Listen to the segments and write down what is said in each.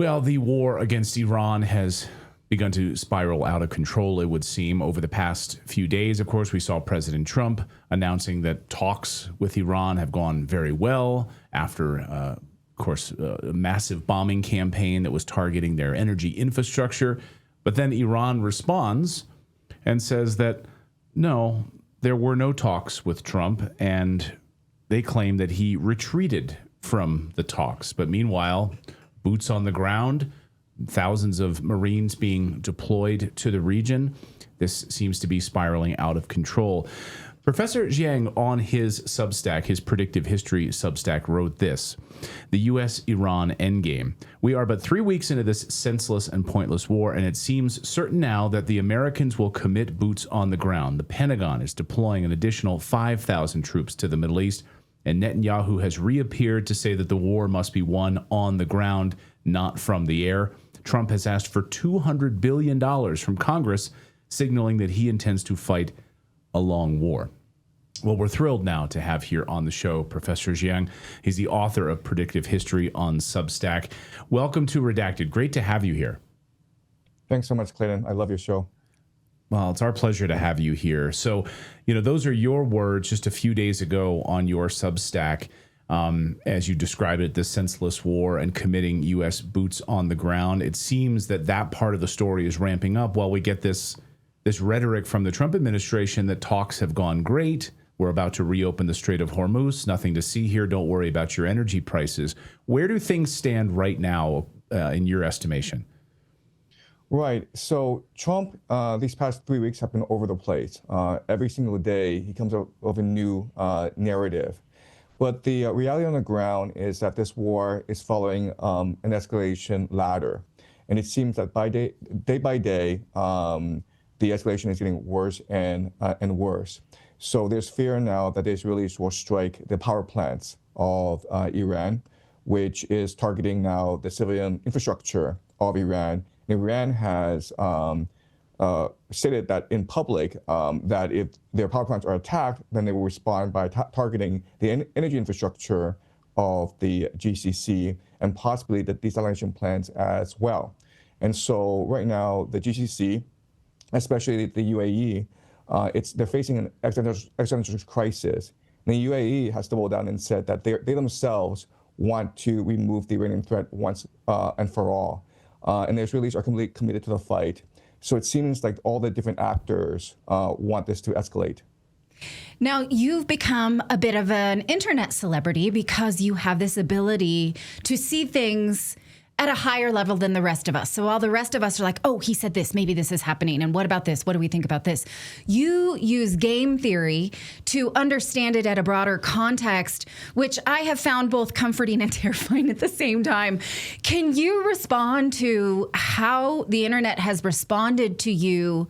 Well, the war against Iran has begun to spiral out of control, it would seem, over the past few days. Of course, we saw President Trump announcing that talks with Iran have gone very well after, of course, a massive bombing campaign that was targeting their energy infrastructure. But then Iran responds and says that, no, there were no talks with Trump, and they claim that he retreated from the talks. But meanwhile, boots on the ground, thousands of Marines being deployed to the region. This seems to be spiraling out of control. Professor Xiang, on his Substack, his Predictive History Substack, wrote this: the U.S.-Iran endgame. We are but 3 weeks into this senseless and pointless war, and it seems certain now that the Americans will commit boots on the ground. The Pentagon is deploying an additional 5,000 troops to the Middle East, and Netanyahu has reappeared to say that the war must be won on the ground, not from the air. Trump has asked for $200 billion from Congress, signaling that he intends to fight a long war. Well, we're thrilled now to have here on the show Professor Jiang. He's the author of Predictive History on Substack. Welcome to Redacted. Great to have you here. Thanks so much, Clayton. I love your show. Well, it's our pleasure to have you here. So, those are your words just a few days ago on your Substack, as you describe it, this senseless war and committing U.S. boots on the ground. It seems that that part of the story is ramping up while we get this rhetoric from the Trump administration that talks have gone great. We're about to reopen the Strait of Hormuz. Nothing to see here. Don't worry about your energy prices. Where do things stand right now, in your estimation? Right. So Trump, these past 3 weeks have been over the place. Every single day, he comes up with a new narrative. But the reality on the ground is that this war is following an escalation ladder. And it seems that day by day, the escalation is getting worse and worse. So there's fear now that the Israelis will strike the power plants of Iran, which is targeting now the civilian infrastructure of Iran. Iran has stated that in public that if their power plants are attacked, then they will respond by targeting the energy infrastructure of the GCC and possibly the desalination plants as well. And so right now, the GCC, especially the UAE, they're facing an existential crisis. And the UAE has doubled down and said that they themselves want to remove the Iranian threat once and for all. And the Israelis are completely committed to the fight. So it seems like all the different actors want this to escalate. Now, you've become a bit of an internet celebrity because you have this ability to see things at a higher level than the rest of us. So while the rest of us are like, oh, he said this, maybe this is happening. And what about this? What do we think about this? You use game theory to understand it at a broader context, which I have found both comforting and terrifying at the same time. Can you respond to how the internet has responded to you,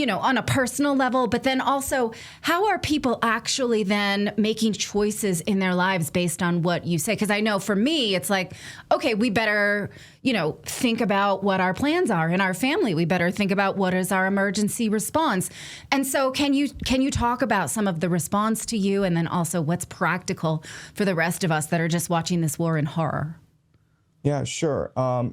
on a personal level, but then also how are people actually then making choices in their lives based on what you say? Because I know for me, it's like, okay, we better, think about what our plans are in our family. We better think about what is our emergency response. And so can you talk about some of the response to you and then also what's practical for the rest of us that are just watching this war in horror? Yeah, sure.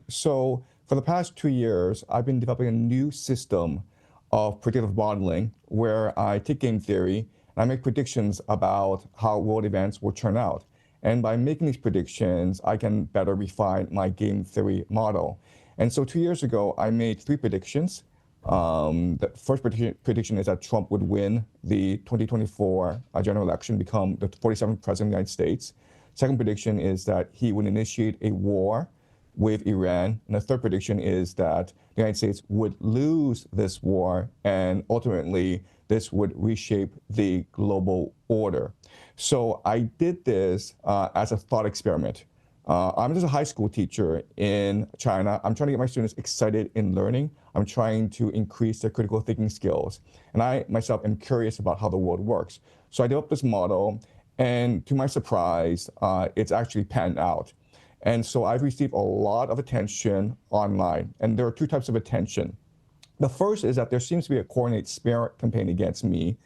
So for the past 2 years, I've been developing a new system of predictive modeling, where I take game theory and I make predictions about how world events will turn out. And by making these predictions, I can better refine my game theory model. And so 2 years ago, I made 3 predictions. The first prediction is that Trump would win the 2024 general election, become the 47th president of the United States. Second prediction is that he would initiate a war with Iran. And the third prediction is that the United States would lose this war, and ultimately this would reshape the global order. So I did this as a thought experiment. I'm just a high school teacher in China. I'm trying to get my students excited in learning. I'm trying to increase their critical thinking skills. And I myself am curious about how the world works. So I developed this model, and to my surprise, it's actually panned out. And so I've received a lot of attention online, and there are 2 types of attention. The first is that there seems to be a coordinated smear campaign against me,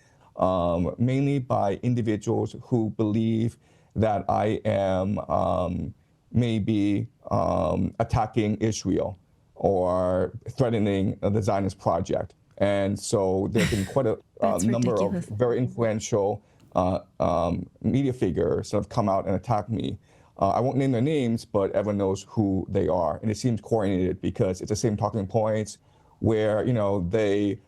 mainly by individuals who believe that I am may be attacking Israel or threatening the Zionist project. And so there have been quite a number ridiculous. of very influential media figures that have come out and attacked me. I won't name their names, but everyone knows who they are. And it seems coordinated because it's the same talking points where, they,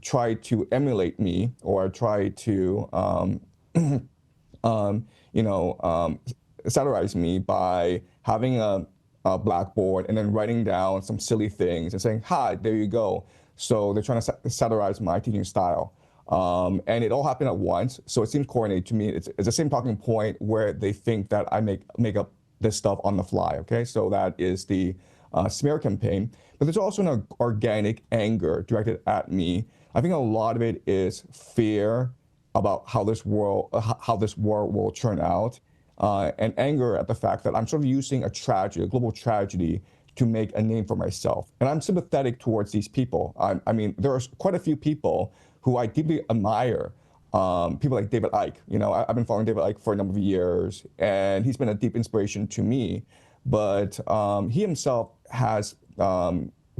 try to emulate me or try to, satirize me by having a blackboard and then writing down some silly things and saying, hi, there you go. So they're trying to satirize my teaching style. And it all happened at once. So it seems coordinated to me. It's the same talking point where they think that I make up this stuff on the fly. Okay, so that is the smear campaign. But there's also an organic anger directed at me. I think a lot of it is fear about how this war will turn out, and anger at the fact that I'm sort of using a global tragedy, to make a name for myself. And I'm sympathetic towards these people. I mean, there are quite a few people who I deeply admire. People like David Icke. I've been following David Icke for a number of years, and he's been a deep inspiration to me. But he himself has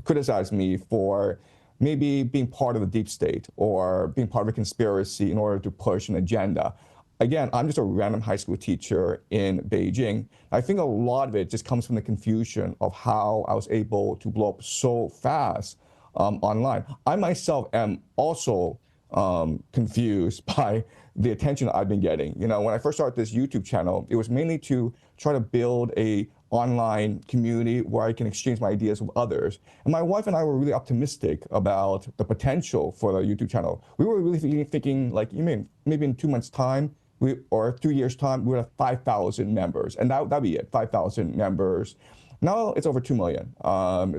criticized me for maybe being part of the deep state or being part of a conspiracy in order to push an agenda. Again, I'm just a random high school teacher in Beijing. I think a lot of it just comes from the confusion of how I was able to blow up so fast online. I myself am also confused by the attention I've been getting. When I first started this YouTube channel, it was mainly to try to build a online community where I can exchange my ideas with others. And my wife and I were really optimistic about the potential for the YouTube channel. We were really thinking like, maybe in 2 months' time, or 2 years' time, we would have 5,000 members. And that'd be it, 5,000 members. Now it's over 2 million.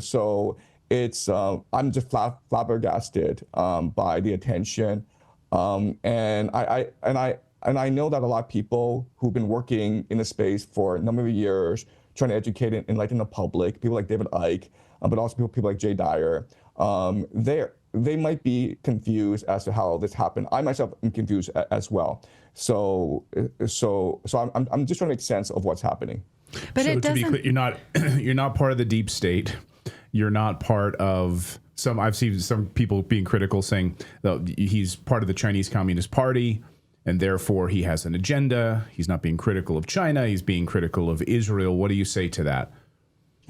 So it's, I'm just flabbergasted by the attention. And I know that a lot of people who've been working in the space for a number of years, trying to educate and enlighten the public, people like David Icke, but also people like Jay Dyer, they might be confused as to how this happened. I myself am confused as well. So I'm just trying to make sense of what's happening. But so it doesn't. To be clear, you're not part of the deep state. You're not part of some. I've seen some people being critical, saying that he's part of the Chinese Communist Party, and therefore he has an agenda. He's not being critical of China. He's being critical of Israel. What do you say to that?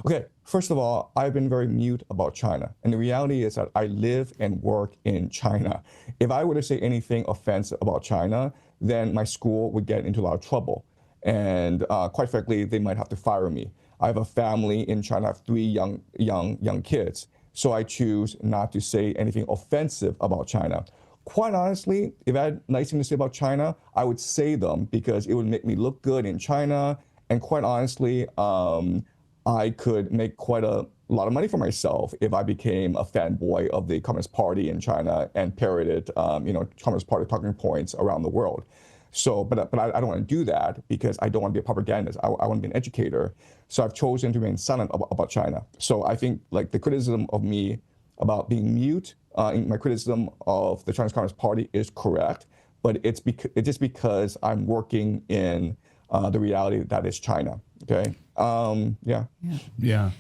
Okay, first of all, I've been very mute about China. And the reality is that I live and work in China. If I were to say anything offensive about China, then my school would get into a lot of trouble. And quite frankly, they might have to fire me. I have a family in China. I have 3 young kids. So I choose not to say anything offensive about China. Quite honestly, if I had nice things to say about China, I would say them because it would make me look good in China. And quite honestly, I could make quite a lot of money for myself if I became a fanboy of the Communist Party in China and parroted, Communist Party talking points around the world. So, but I don't want to do that because I don't want to be a propagandist. I want to be an educator. So I've chosen to remain silent about China. So I think like the criticism of me about being mute in my criticism of the Chinese Communist Party is correct, but it's just because I'm working in the reality that is China. Okay. Yeah.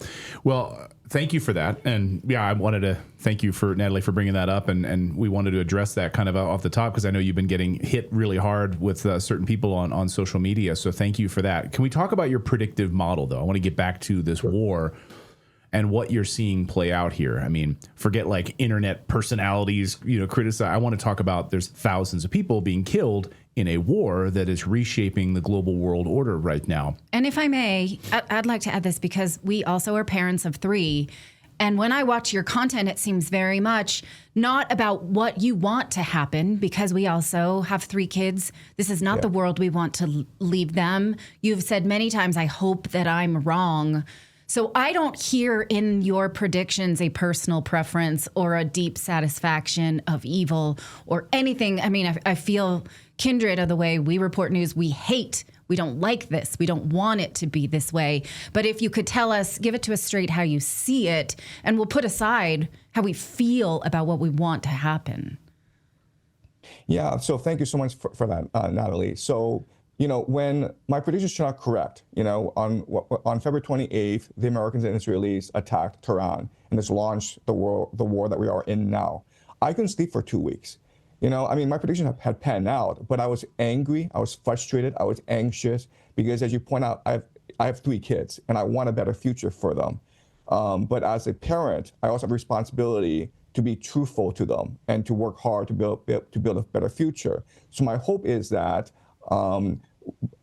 Well, thank you for that. And yeah, I wanted to thank you for Natali for bringing that up. And we wanted to address that kind of off the top because I know you've been getting hit really hard with certain people on social media. So thank you for that. Can we talk about your predictive model though? I want to get back to this war and what you're seeing play out here. I mean, forget like internet personalities, criticize. I want to talk about there's thousands of people being killed in a war that is reshaping the global world order right now. And if I may, I'd like to add this because we also are parents of 3. And when I watch your content, it seems very much not about what you want to happen because we also have 3 kids. This is not the world we want to leave them. You've said many times, I hope that I'm wrong. So I don't hear in your predictions a personal preference or a deep satisfaction of evil or anything. I mean, I feel kindred of the way we report news. We don't like this. We don't want it to be this way. But if you could tell us, give it to us straight how you see it, and we'll put aside how we feel about what we want to happen. Yeah, so thank you so much for that, Natali. So when my predictions turn out correct, on February 28th, the Americans and Israelis attacked Tehran and this launched the war that we are in now. I couldn't sleep for 2 weeks. My prediction had panned out, but I was angry, I was frustrated, I was anxious because, as you point out, I have 3 kids and I want a better future for them. But as a parent, I also have a responsibility to be truthful to them and to work hard to build a better future. So my hope is that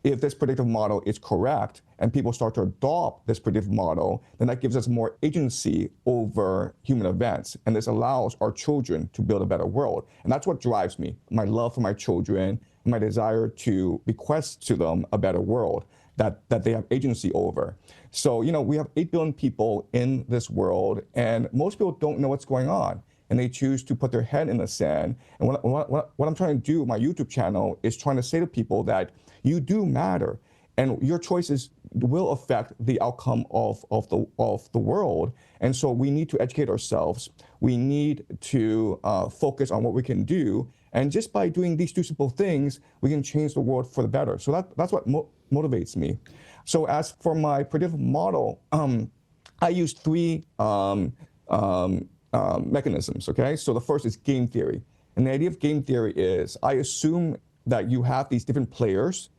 if this predictive model is correct and people start to adopt this predictive model, then that gives us more agency over human events. And this allows our children to build a better world. And that's what drives me, my love for my children, my desire to bequest to them a better world that they have agency over. So, we have 8 billion people in this world, and most people don't know what's going on. And they choose to put their head in the sand. And what I'm trying to do with my YouTube channel is trying to say to people that you do matter, and your choices will affect the outcome of the world. And so we need to educate ourselves. We need to focus on what we can do. And just by doing these 2 simple things, we can change the world for the better. So that's what motivates me. So as for my predictive model, I use 3 mechanisms, okay? So the first is game theory. And the idea of game theory is I assume that you have these different players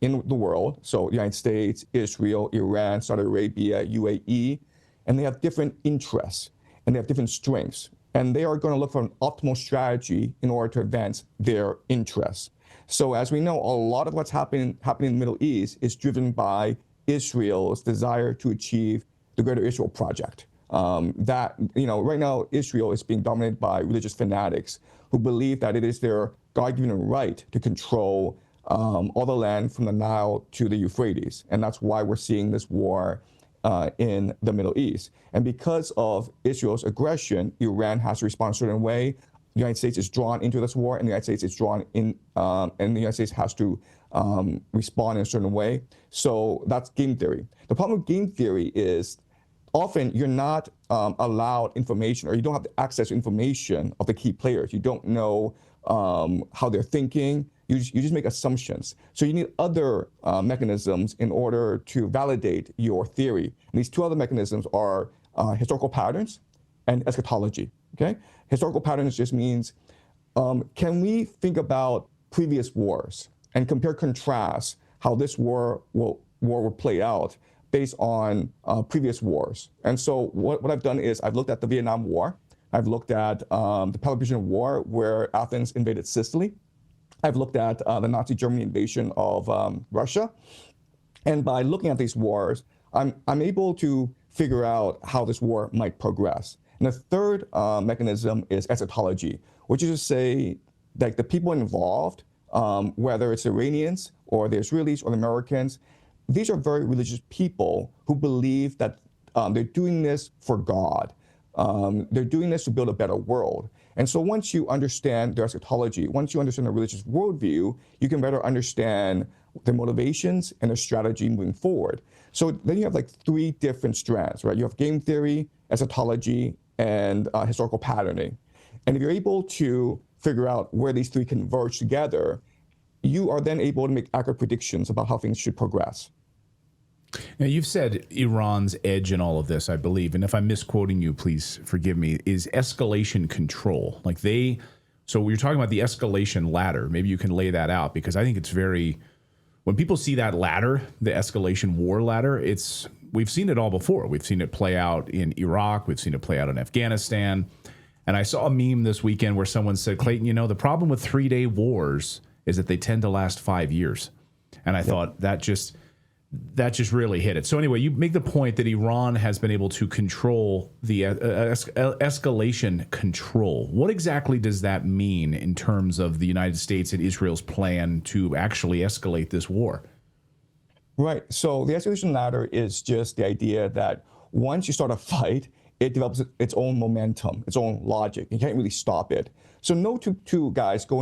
in the world. So United States, Israel, Iran, Saudi Arabia, UAE, and they have different interests and they have different strengths. And they are going to look for an optimal strategy in order to advance their interests. So as we know, a lot of what's happening in the Middle East is driven by Israel's desire to achieve the Greater Israel Project. Right now, Israel is being dominated by religious fanatics who believe that it is their God-given right to control all the land from the Nile to the Euphrates. And that's why we're seeing this war in the Middle East. And because of Israel's aggression, Iran has to respond a certain way. The United States is drawn into this war, and the United States is drawn in, and the United States has to respond in a certain way. So that's game theory. The problem with game theory is often you're not allowed information, or you don't have the access to information of the key players. You don't know how they're thinking. You just make assumptions. So you need other mechanisms in order to validate your theory. And these 2 other mechanisms are historical patterns and eschatology. Okay, historical patterns just means can we think about previous wars and compare contrast how this war will play out based on previous wars. And so what I've done is I've looked at the Vietnam War. I've looked at the Peloponnesian War, where Athens invaded Sicily. I've looked at the Nazi Germany invasion of Russia. And by looking at these wars, I'm able to figure out how this war might progress. And the third mechanism is eschatology, which is to say that the people involved, whether it's Iranians or the Israelis or the Americans, these are very religious people who believe that they're doing this for God. They're doing this to build a better world. And so once you understand their eschatology, once you understand the religious worldview, you can better understand their motivations and their strategy moving forward. So then you have like 3 different strands, right? You have game theory, eschatology, and historical patterning. And if you're able to figure out where these 3 converge together, you are then able to make accurate predictions about how things should progress. Now, you've said Iran's edge in all of this, I believe, and if I'm misquoting you, please forgive me, is escalation control. So you're talking about the escalation ladder. Maybe you can lay that out, because I think it's when people see that ladder, the escalation war ladder, we've seen it all before. We've seen it play out in Iraq. We've seen it play out in Afghanistan. And I saw a meme this weekend where someone said, Clayton, the problem with 3-day wars is that they tend to last 5 years. And I thought that just really hit it. So anyway, you make the point that Iran has been able to control the escalation control. What exactly does that mean in terms of the United States and Israel's plan to actually escalate this war? Right. So the escalation ladder is just the idea that once you start a fight, it develops its own momentum, its own logic. You can't really stop it. So no two guys go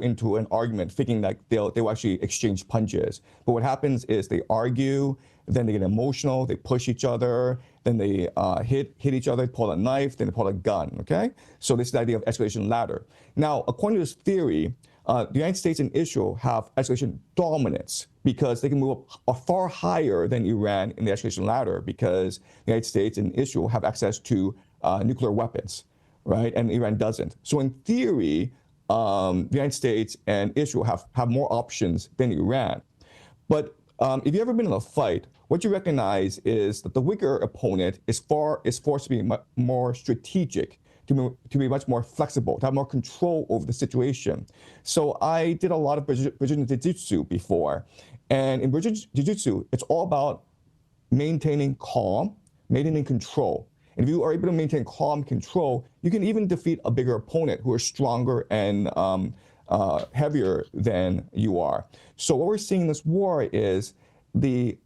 into an argument thinking that they'll actually exchange punches. But what happens is they argue, then they get emotional, they push each other, then they hit each other, pull a knife, then they pull a gun, okay? So this is the idea of escalation ladder. Now, according to this theory, the United States and Israel have escalation dominance because they can move up far higher than Iran in the escalation ladder because the United States and Israel have access to nuclear weapons, right? And Iran doesn't. So in theory, the United States and Israel have more options than Iran. But if you've ever been in a fight, what you recognize is that the weaker opponent is forced to be more strategic, to be much more flexible, to have more control over the situation. So I did a lot of Brazilian Jiu-Jitsu before. And in Brazilian Jiu-Jitsu, it's all about maintaining calm, maintaining control. And if you are able to maintain calm control, you can even defeat a bigger opponent who are stronger and heavier than you are. So what we're seeing in this war is the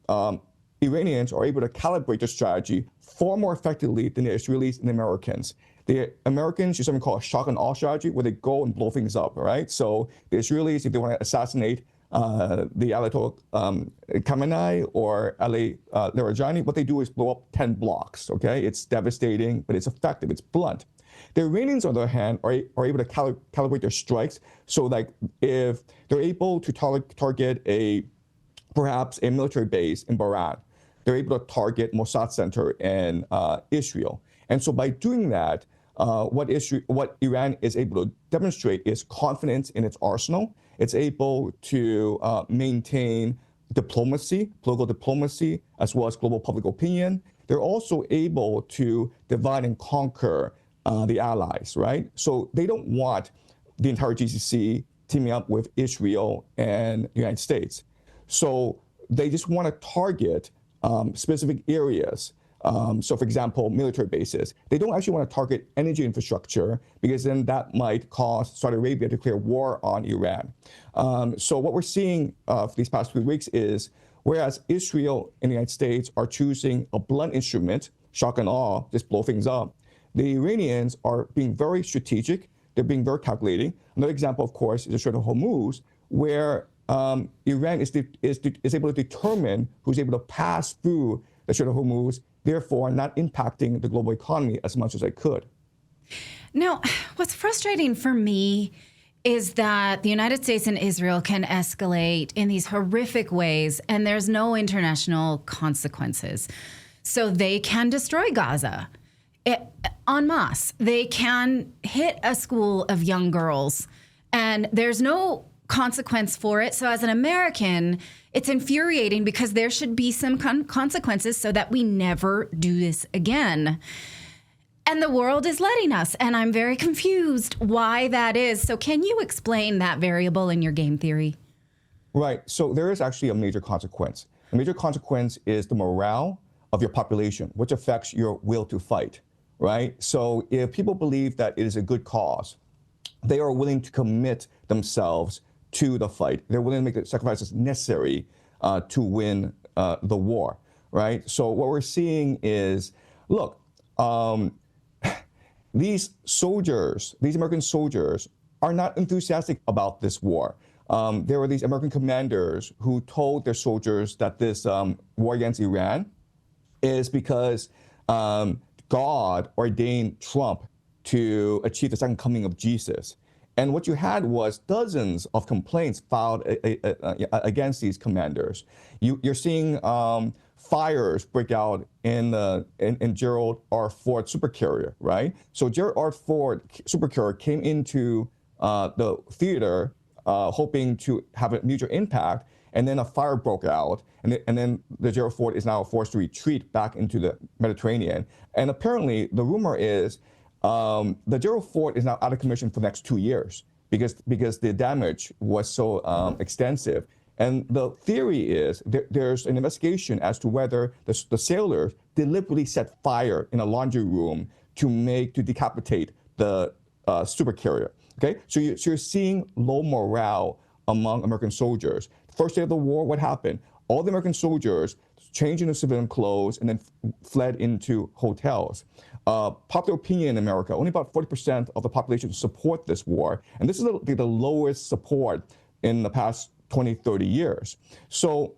Iranians are able to calibrate their strategy far more effectively than the Israelis and the Americans. The Americans use something called a shock and awe strategy, where they go and blow things up, right? So the Israelis, if they want to assassinate the Ayatollah Khamenei or Ali Larijani, what they do is blow up 10 blocks, okay? It's devastating, but it's effective, it's blunt. The Iranians, on the other hand, are able to calibrate their strikes. So like if they're able to target perhaps a military base in Bahrain, they're able to target Mossad Center in Israel. And so by doing that, what Iran is able to demonstrate is confidence in its arsenal. It's able to maintain diplomacy, political diplomacy, as well as global public opinion. They're also able to divide and conquer the allies, right? So they don't want the entire GCC teaming up with Israel and the United States. So they just want to target specific areas. So for example, military bases. They don't actually want to target energy infrastructure because then that might cause Saudi Arabia to declare war on Iran. So what we're seeing for these past few weeks is, whereas Israel and the United States are choosing a blunt instrument, shock and awe, just blow things up, the Iranians are being very strategic. They're being very calculating. Another example, of course, is the Strait of Hormuz, where Iran is able to determine who's able to pass through the Strait of Hormuz, therefore not impacting the global economy as much as they could. Now, what's frustrating for me is that the United States and Israel can escalate in these horrific ways, and there's no international consequences. So they can destroy Gaza en masse. They can hit a school of young girls, and there's no consequence for it. So as an American, it's infuriating because there should be some consequences so that we never do this again. And the world is letting us, and I'm very confused why that is. So can you explain that variable in your game theory? Right. So there is actually a major consequence. A major consequence is the morale of your population, which affects your will to fight, right? So if people believe that it is a good cause, they are willing to commit themselves to the fight. They're willing to make the sacrifices necessary to win the war, right? So what we're seeing is, look, these soldiers, these American soldiers, are not enthusiastic about this war. There were these American commanders who told their soldiers that this war against Iran is because God ordained Trump to achieve the second coming of Jesus. And what you had was dozens of complaints filed against these commanders. You're seeing fires break out in Gerald R. Ford supercarrier, right? So Gerald R. Ford supercarrier came into the theater hoping to have a mutual impact, and then a fire broke out, and then the Gerald Ford is now forced to retreat back into the Mediterranean. And apparently, the rumor is the Gerald Ford is now out of commission for the next 2 years because the damage was so extensive. And the theory is there's an investigation as to whether the sailors deliberately set fire in a laundry room to decapitate the supercarrier. Okay, so you're seeing low morale among American soldiers. First day of the war, what happened? All the American soldiers changed into civilian clothes and then fled into hotels. Popular opinion in America, only about 40% of the population support this war. And this is the lowest support in the past 20, 30 years. So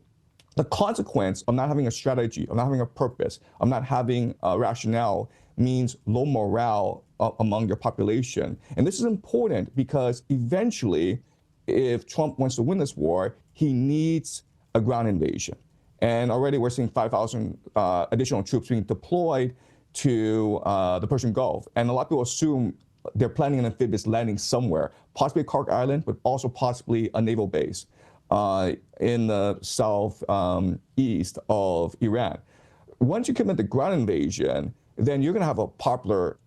the consequence of not having a strategy, of not having a purpose, of not having a rationale means low morale among your population. And this is important because eventually if Trump wants to win this war, he needs a ground invasion. And already we're seeing 5,000 additional troops being deployed to the Persian Gulf. And a lot of people assume they're planning an amphibious landing somewhere, possibly Kark Island, but also possibly a naval base in the southeast of Iran. Once you commit the ground invasion, then you're going to have a popular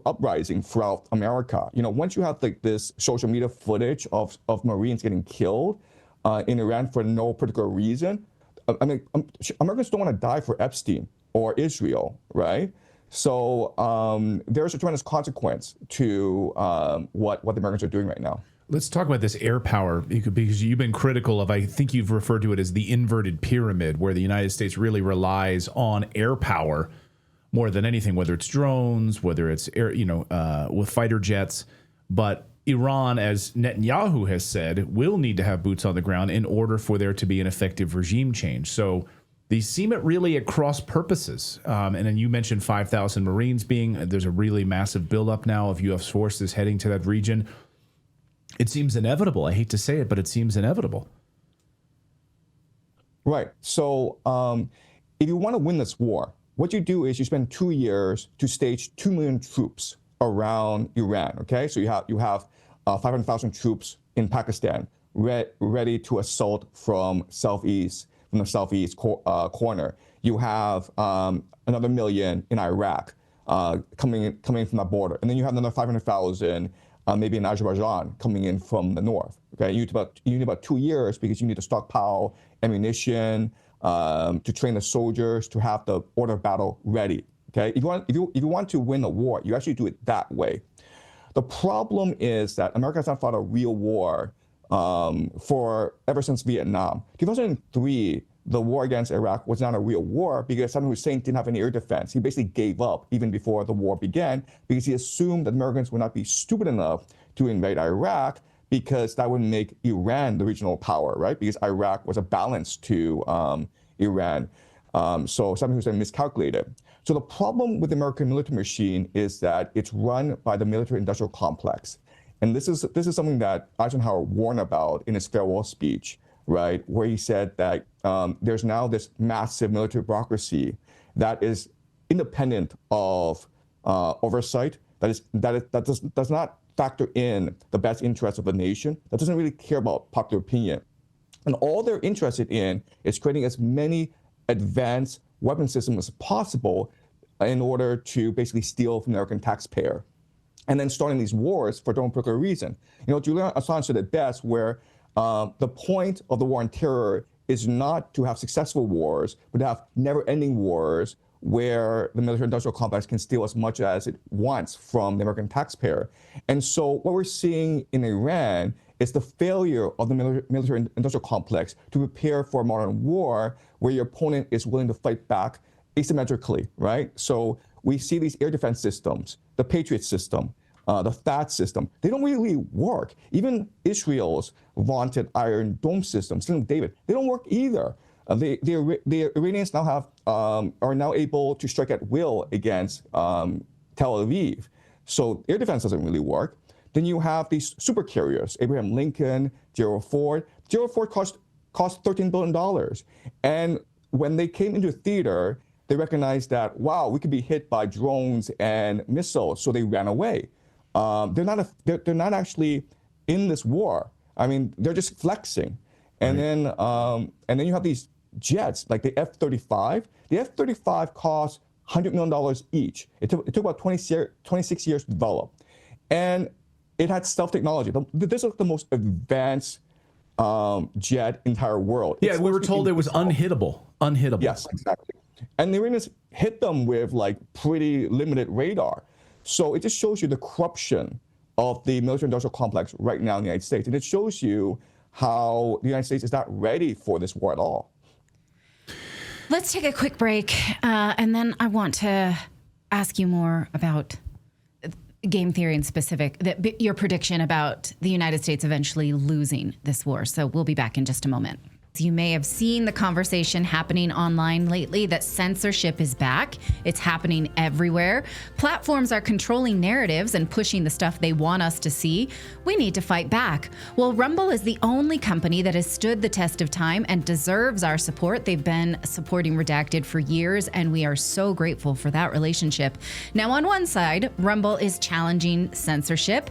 uprising throughout America. Once you have this social media footage of Marines getting killed in Iran for no particular reason, I mean, Americans don't want to die for Epstein or Israel, right? So there's a tremendous consequence to what the Americans are doing right now. Let's talk about this air power, because you've been critical of, I think you've referred to it as the inverted pyramid, where the United States really relies on air power more than anything, whether it's drones, whether it's air, with fighter jets. But Iran, as Netanyahu has said, will need to have boots on the ground in order for there to be an effective regime change. So these seem really at cross purposes. And then you mentioned 5,000 Marines there's a really massive buildup now of U.S. forces heading to that region. It seems inevitable. I hate to say it, but it seems inevitable. Right. So if you want to win this war, what you do is you spend 2 years to stage 2 million troops around Iran. Okay, so you have 500,000 troops in Pakistan ready to assault from the southeast corner. You have another million in Iraq coming from that border, and then you have another 500,000 maybe in Azerbaijan coming in from the north. Okay, you need about 2 years because you need to stockpile ammunition to train the soldiers to have the order of battle ready. Okay, if you want to win a war, you actually do it that way. The problem is that America has not fought a real war ever since Vietnam. 2003, the war against Iraq was not a real war because Saddam Hussein didn't have any air defense. He basically gave up even before the war began because he assumed that Americans would not be stupid enough to invade Iraq because that would make Iran the regional power, right? Because Iraq was a balance to Iran. So Saddam Hussein miscalculated. So the problem with the American military machine is that it's run by the military-industrial complex. And this is something that Eisenhower warned about in his farewell speech, right, where he said that there's now this massive military bureaucracy that is independent of oversight, that does not factor in the best interests of the nation, that doesn't really care about popular opinion. And all they're interested in is creating as many advanced weapon systems as possible in order to basically steal from the American taxpayer. And then starting these wars for no particular reason. Julian Assange said it best, where the point of the war on terror is not to have successful wars, but to have never-ending wars where the military-industrial complex can steal as much as it wants from the American taxpayer. And so what we're seeing in Iran is the failure of the military-industrial complex to prepare for a modern war where your opponent is willing to fight back asymmetrically, right? So we see these air defense systems, the Patriot system, the THAAD system, they don't really work. Even Israel's vaunted Iron Dome system, King David, they don't work either. The Iranians now are now able to strike at will against Tel Aviv. So air defense doesn't really work. Then you have these super carriers, Abraham Lincoln, Gerald Ford. Gerald Ford cost $13 billion. And when they came into theater, they recognized that, wow, we could be hit by drones and missiles, so they ran away. They're not actually in this war. I mean, they're just flexing. And then you have these jets like the F-35. The F-35 cost $100 million each. It took about 26 years to develop, and it had stealth technology. This is the most advanced jet in the entire world. Yeah, we were told it was unhittable. Unhittable. Yes, exactly. And the Iranians hit them with like pretty limited radar. So it just shows you the corruption of the military-industrial complex right now in the United States. And it shows you how the United States is not ready for this war at all. Let's take a quick break. And then I want to ask you more about game theory in specific, your prediction about the United States eventually losing this war. So we'll be back in just a moment. You may have seen the conversation happening online lately that censorship is back. It's happening everywhere. Platforms are controlling narratives and pushing the stuff they want us to see. We need to fight back. Well, Rumble is the only company that has stood the test of time and deserves our support. They've been supporting Redacted for years, and we are so grateful for that relationship. Now, on one side, Rumble is challenging censorship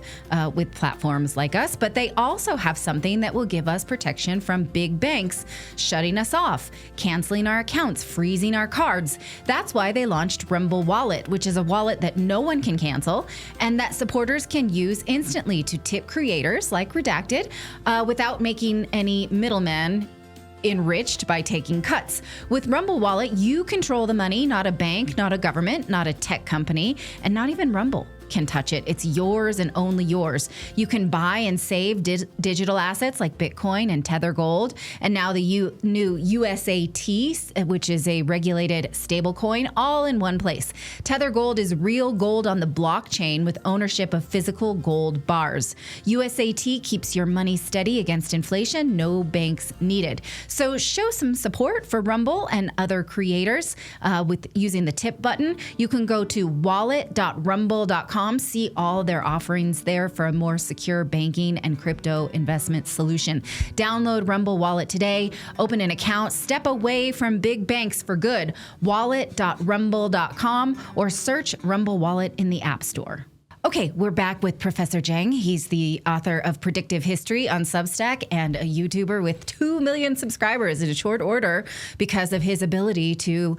with platforms like us, but they also have something that will give us protection from big banks shutting us off, canceling our accounts, freezing our cards. That's why they launched Rumble Wallet, which is a wallet that no one can cancel and that supporters can use instantly to tip creators like Redacted without making any middlemen enriched by taking cuts. With Rumble Wallet, you control the money, not a bank, not a government, not a tech company, and not even Rumble can touch it. It's yours and only yours. You can buy and save digital assets like Bitcoin and Tether Gold, and now the new USAT, which is a regulated stablecoin, all in one place. Tether Gold is real gold on the blockchain with ownership of physical gold bars. USAT keeps your money steady against inflation, no banks needed. So show some support for Rumble and other creators with using the tip button. You can go to wallet.rumble.com. See all their offerings there for a more secure banking and crypto investment solution. Download Rumble Wallet today, open an account, step away from big banks for good. Wallet.rumble.com or search Rumble Wallet in the App Store. Okay, we're back with Professor Jiang. He's the author of Predictive History on Substack and a YouTuber with 2 million subscribers in a short order because of his ability to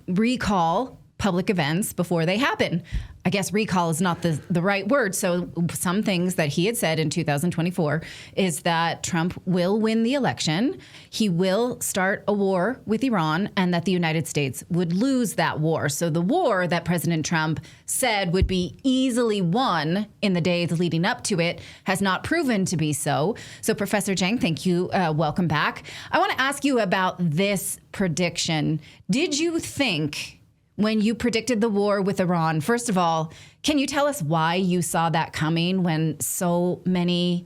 recall public events before they happen. I guess recall is not the right word. So some things that he had said in 2024 is that Trump will win the election, he will start a war with Iran, and that the United States would lose that war. So the war that President Trump said would be easily won in the days leading up to it has not proven to be so. So Professor Jiang, thank you. Welcome back. I want to ask you about this prediction. Did you think, when you predicted the war with Iran, first of all, can you tell us why you saw that coming when so many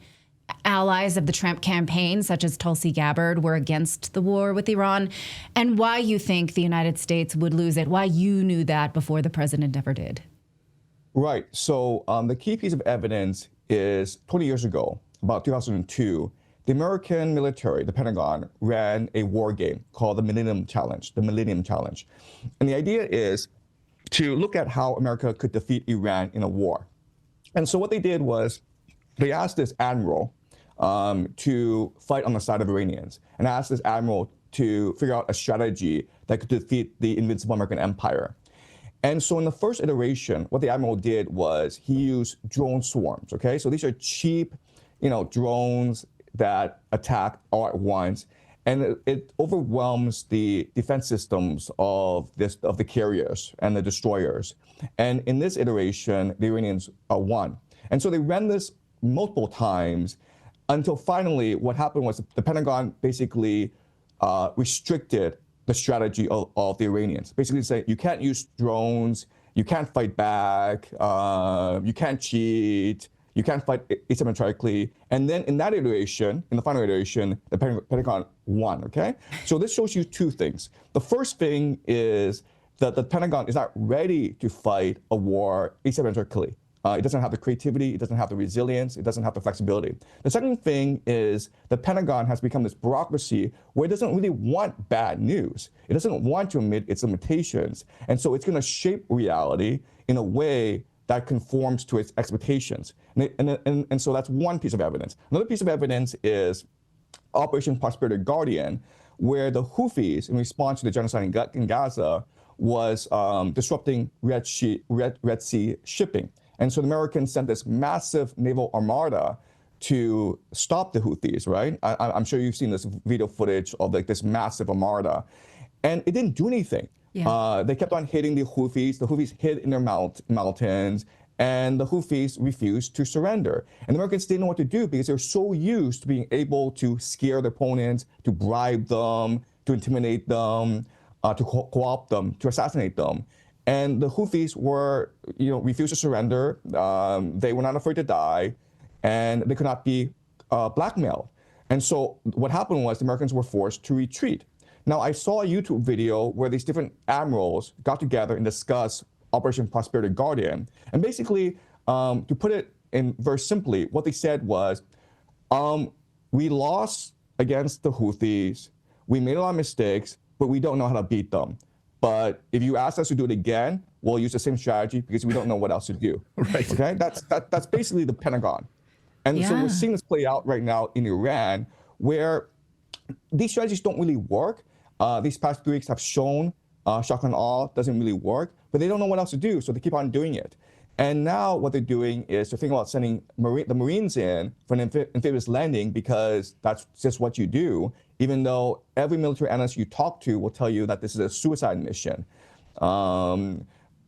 allies of the Trump campaign, such as Tulsi Gabbard, were against the war with Iran, and why you think the United States would lose it, why you knew that before the president ever did? Right. So the key piece of evidence is 20 years ago, about 2002, the American military, the Pentagon, ran a war game called the Millennium Challenge, And the idea is to look at how America could defeat Iran in a war. And so what they did was they asked this admiral to fight on the side of Iranians, and asked this admiral to figure out a strategy that could defeat the invincible American empire. And so in the first iteration, what the admiral did was he used drone swarms, okay? So these are cheap, drones that attack all at once, and it overwhelms the defense systems of the carriers and the destroyers. And in this iteration, the Iranians won. And so they ran this multiple times until finally what happened was the Pentagon basically restricted the strategy of the Iranians. Basically say, you can't use drones, you can't fight back, you can't cheat, you can't fight asymmetrically. And then in that iteration, in the final iteration, the Pentagon won, okay? So this shows you two things. The first thing is that the Pentagon is not ready to fight a war asymmetrically. It doesn't have the creativity, it doesn't have the resilience, it doesn't have the flexibility. The second thing is the Pentagon has become this bureaucracy where it doesn't really want bad news. It doesn't want to admit its limitations. And so it's going to shape reality in a way that conforms to its expectations. And so that's one piece of evidence. Another piece of evidence is Operation Prosperity Guardian, where the Houthis, in response to the genocide in Gaza, was disrupting Red Sea shipping. And so the Americans sent this massive naval armada to stop the Houthis, right? I'm sure you've seen this video footage of this massive armada. And it didn't do anything. Yeah. They kept on hitting the Houthis. The Houthis hid in their mountains, and the Houthis refused to surrender. And the Americans didn't know what to do because they're so used to being able to scare their opponents, to bribe them, to intimidate them, to co-opt them, to assassinate them. And the Houthis were, refused to surrender. They were not afraid to die, and they could not be blackmailed. And so what happened was the Americans were forced to retreat. Now, I saw a YouTube video where these different admirals got together and discussed Operation Prosperity Guardian. And basically, to put it in very simply, what they said was, we lost against the Houthis, we made a lot of mistakes, but we don't know how to beat them. But if you ask us to do it again, we'll use the same strategy because we don't know what else to do. Right. Okay, that's basically the Pentagon. And so we're seeing this play out right now in Iran, where these strategies don't really work. These past 3 weeks have shown shock and awe doesn't really work, but they don't know what else to do, so they keep on doing it. And now what they're doing is they're thinking about sending the Marines in for an amphibious landing because that's just what you do, even though every military analyst you talk to will tell you that this is a suicide mission. But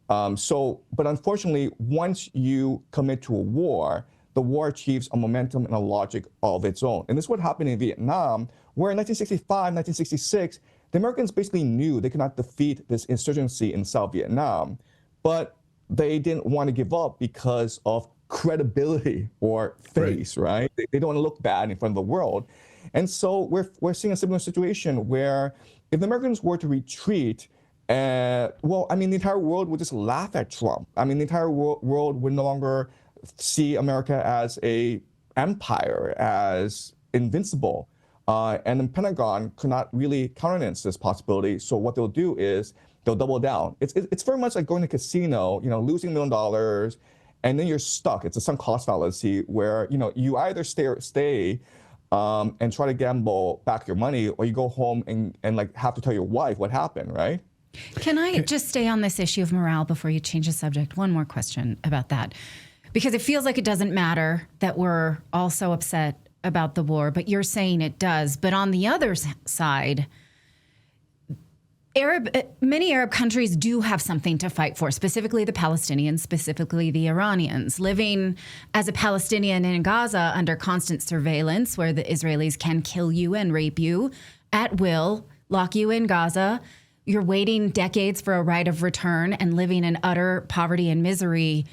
unfortunately, once you commit to a war, the war achieves a momentum and a logic of its own. And this is what happened in Vietnam, where in 1965, 1966, the Americans basically knew they could not defeat this insurgency in South Vietnam, but they didn't want to give up because of credibility or face, right? They don't want to look bad in front of the world. And so we're seeing a similar situation where if the Americans were to retreat, the entire world would just laugh at Trump. I mean, the entire world would no longer see America as a empire, as invincible. And the Pentagon could not really countenance this possibility. So what they'll do is they'll double down. It's very much like going to a casino, losing $1 million, and then you're stuck. It's a sunk cost fallacy where, you either stay and try to gamble back your money, or you go home and have to tell your wife what happened, right? Can I just stay on this issue of morale before you change the subject? One more question about that. Because it feels like it doesn't matter that we're all so upset about the war, but you're saying it does. But on the other side, many Arab countries do have something to fight for, specifically the Palestinians, specifically the Iranians. Living as a Palestinian in Gaza under constant surveillance, where the Israelis can kill you and rape you at will, lock you in Gaza. You're waiting decades for a right of return and living in utter poverty and misery.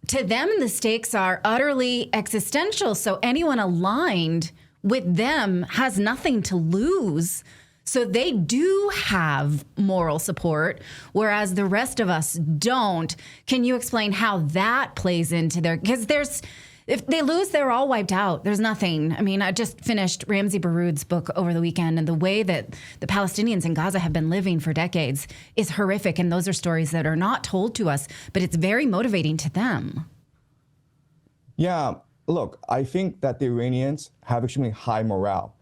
To them, the stakes are utterly existential. So anyone aligned with them has nothing to lose. So they do have moral support, whereas the rest of us don't. Can you explain how that plays into their, because if they lose, they're all wiped out. There's nothing. I mean, I just finished Ramzi Baroud's book over the weekend, and the way that the Palestinians in Gaza have been living for decades is horrific. And those are stories that are not told to us, but it's very motivating to them. Yeah, look, I think that the Iranians have extremely high morale.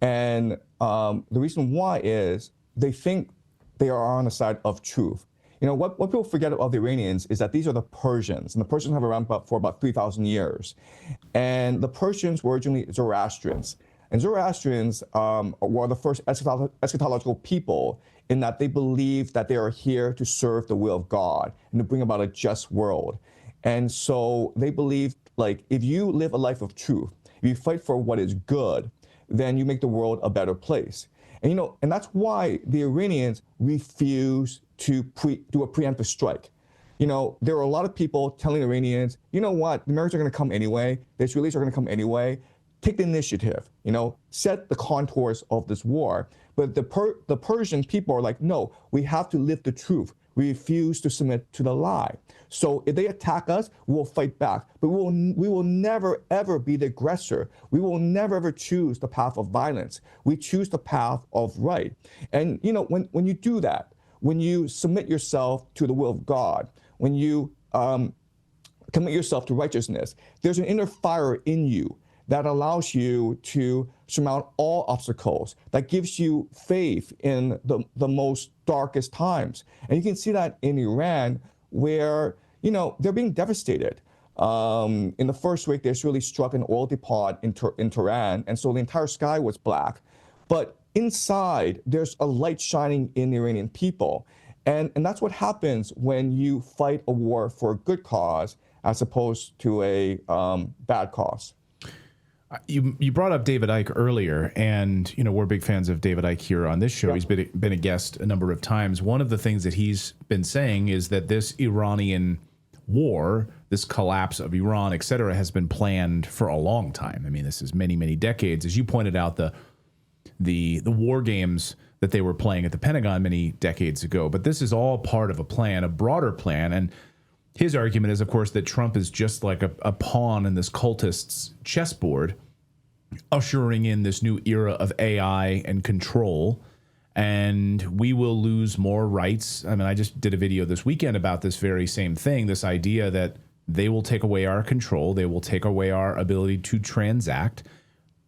And the reason why is they think they are on the side of truth. What people forget of the Iranians is that these are the Persians, and the Persians have around for about 3,000 years. And the Persians were originally Zoroastrians. And Zoroastrians were the first eschatological people in that they believed that they are here to serve the will of God and to bring about a just world. And so they believed, if you live a life of truth, if you fight for what is good, then you make the world a better place. And and that's why the Iranians refuse to do a preemptive strike. There are a lot of people telling the Iranians, you know what, the Americans are going to come anyway, the Israelis are going to come anyway, take the initiative, set the contours of this war. But the Persian people are like, no, we have to live the truth. We refuse to submit to the lie. So if they attack us, we'll fight back. But we will never, ever be the aggressor. We will never, ever choose the path of violence. We choose the path of right. And, when you do that, when you submit yourself to the will of God, when you commit yourself to righteousness, there's an inner fire in you that allows you to surmount all obstacles, that gives you faith in the most darkest times. And you can see that in Iran, where, they're being devastated. In the first week, they really struck an oil depot in Tehran, and so the entire sky was black. But inside, there's a light shining in the Iranian people. And that's what happens when you fight a war for a good cause as opposed to a bad cause. You brought up David Icke earlier, and we're big fans of David Icke here on this show. Yeah. He's been a guest a number of times. One of the things that he's been saying is that this Iranian war, this collapse of Iran, et cetera, has been planned for a long time. I mean, this is many, many decades. As you pointed out, the war games that they were playing at the Pentagon many decades ago. But this is all part of a plan, a broader plan. And his argument is, of course, that Trump is just like a pawn in this cultist's chessboard, ushering in this new era of AI and control. And we will lose more rights. I mean, I just did a video this weekend about this very same thing, this idea that they will take away our control. They will take away our ability to transact.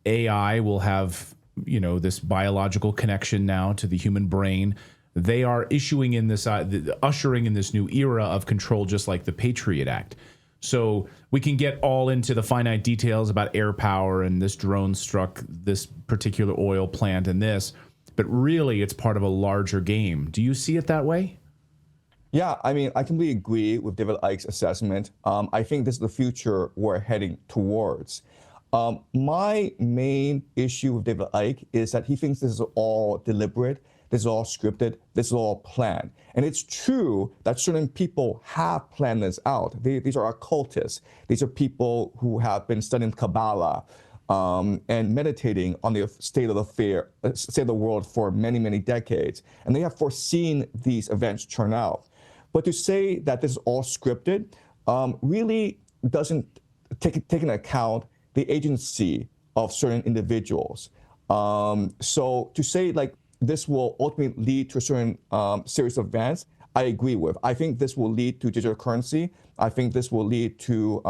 AI will have, this biological connection now to the human brain. They are ushering in this new era of control, just like the Patriot Act. So we can get all into the finite details about air power and this drone struck this particular oil plant and this, but really it's part of a larger game. Do you see it that way? Yeah, I mean, I completely agree with David Icke's assessment. I think this is the future we're heading towards. My main issue with David Icke is that he thinks this is all deliberate, this is all scripted, this is all planned. And it's true that certain people have planned this out. These are occultists. These are people who have been studying Kabbalah and meditating on the state of the world for many, many decades. And they have foreseen these events turn out. But to say that this is all scripted really doesn't take into account the agency of certain individuals. So to say like this will ultimately lead to a certain series of events, I agree with. I think this will lead to digital currency. I think this will lead to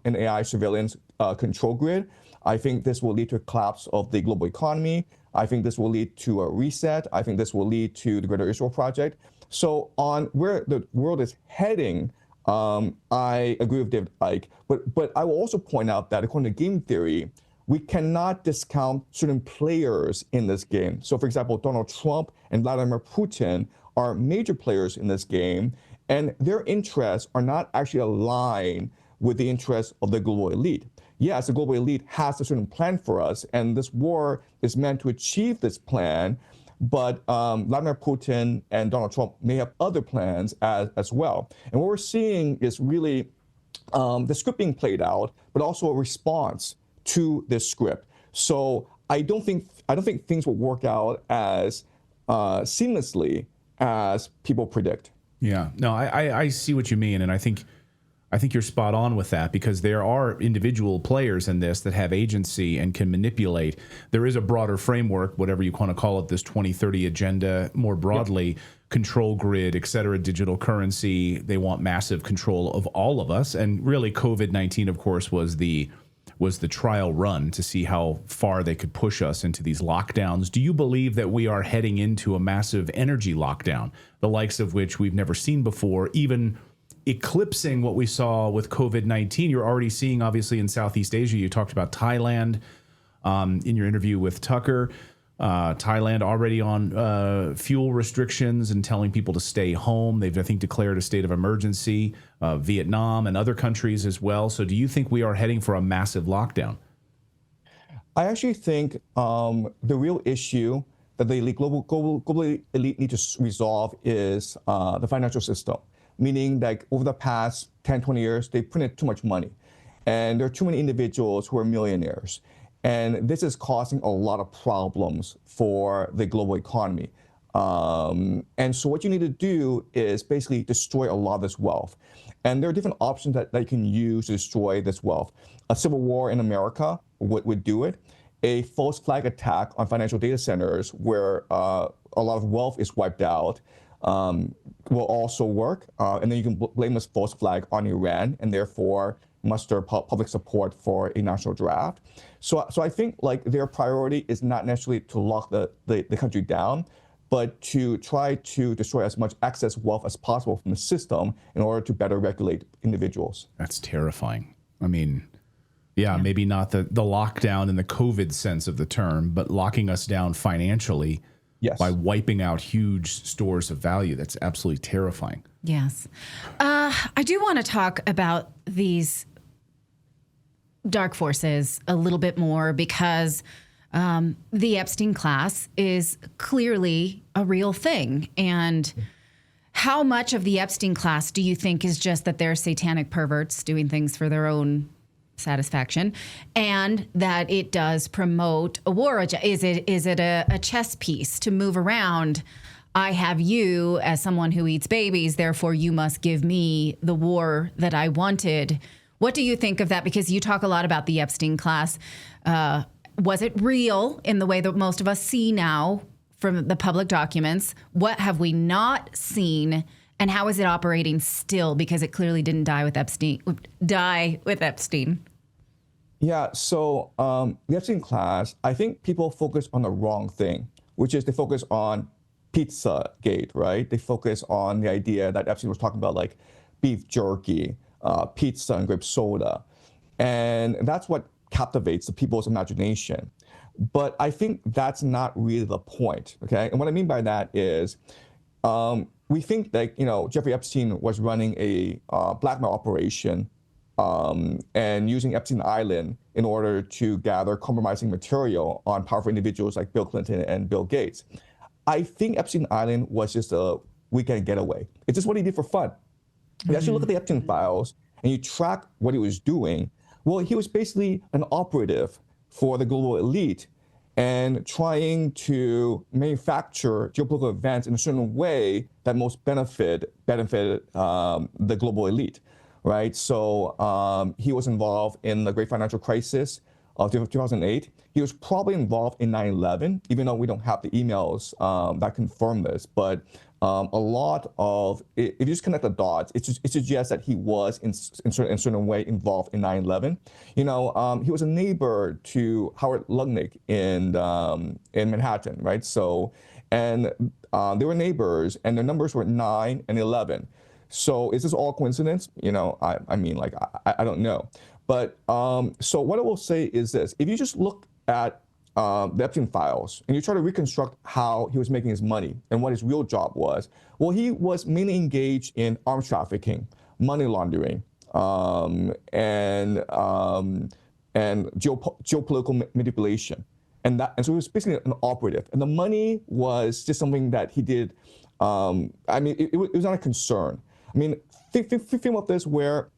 an AI surveillance control grid. I think this will lead to a collapse of the global economy. I think this will lead to a reset. I think this will lead to the Greater Israel Project. So on where the world is heading, I agree with David Icke, but I will also point out that according to game theory, we cannot discount certain players in this game. So for example, Donald Trump and Vladimir Putin are major players in this game, and their interests are not actually aligned with the interests of the global elite. Yes, the global elite has a certain plan for us, and this war is meant to achieve this plan, but Vladimir Putin and Donald Trump may have other plans as well. And what we're seeing is really the script being played out, but also a response to this script. So I don't think things will work out as seamlessly as people predict. Yeah, no, I see what you mean, and I think you're spot on with that, because there are individual players in this that have agency and can manipulate. There is a broader framework, whatever you want to call it, this 2030 agenda more broadly, control grid, et cetera, digital currency. They want massive control of all of us. And really COVID-19, of course, was the trial run to see how far they could push us into these lockdowns. Do you believe that we are heading into a massive energy lockdown, the likes of which we've never seen before, even eclipsing what we saw with COVID-19? You're already seeing, obviously, in Southeast Asia. You talked about Thailand in your interview with Tucker. Thailand already on fuel restrictions and telling people to stay home. They've, I think, declared a state of emergency. Vietnam and other countries as well. So do you think we are heading for a massive lockdown? I actually think the real issue that the global elite need to resolve is the financial system. Meaning that over the past 10, 20 years, they printed too much money. And there are too many individuals who are millionaires. And this is causing a lot of problems for the global economy. And so what you need to do is basically destroy a lot of this wealth. And there are different options that you can use to destroy this wealth. A civil war in America would do it. A false flag attack on financial data centers where a lot of wealth is wiped out will also work. And then you can blame this false flag on Iran and therefore muster public support for a national draft. So I think like their priority is not necessarily to lock the country down, but to try to destroy as much excess wealth as possible from the system in order to better regulate individuals. That's terrifying. I mean, yeah, maybe not the lockdown in the COVID sense of the term, but locking us down financially. Yes. By wiping out huge stores of value. That's absolutely terrifying. Yes. I do want to talk about these dark forces a little bit more, because the Epstein class is clearly a real thing. And How much of the Epstein class do you think is just that they're satanic perverts doing things for their own satisfaction, and that it does promote a war? Is it a chess piece to move around? I have you as someone who eats babies, therefore you must give me the war that I wanted. What do you think of that? Because you talk a lot about the Epstein class. Was it real in the way that most of us see now from the public documents? What have we not seen? And how is it operating still? Because it clearly didn't die with Epstein. Yeah, so the Epstein class, I think people focus on the wrong thing, which is they focus on Pizzagate, right? They focus on the idea that Epstein was talking about like beef jerky, pizza, and grape soda. And that's what captivates the people's imagination. But I think that's not really the point, okay? And what I mean by that is we think that, Jeffrey Epstein was running a blackmail operation and using Epstein Island in order to gather compromising material on powerful individuals like Bill Clinton and Bill Gates. I think Epstein Island was just a weekend getaway. It's just what he did for fun. If you actually look at the Epstein files and you track what he was doing, well, he was basically an operative for the global elite and trying to manufacture geopolitical events in a certain way that most benefited the global elite, right? So he was involved in the great financial crisis of 2008. He was probably involved in 9/11, even though we don't have the emails that confirm this. But a lot of, if you just connect the dots, it suggests that he was in certain way involved in 9/11. He was a neighbor to Howard Lutnick in Manhattan, right? So, and they were neighbors, and their numbers were 9 and 11. So is this all coincidence? I don't know. But so what I will say is this: if you just look at the Epstein files and you try to reconstruct how he was making his money and what his real job was, well, he was mainly engaged in arms trafficking, money laundering, and geopolitical manipulation, and so he was basically an operative. And the money was just something that he did. It was not a concern. Think about this where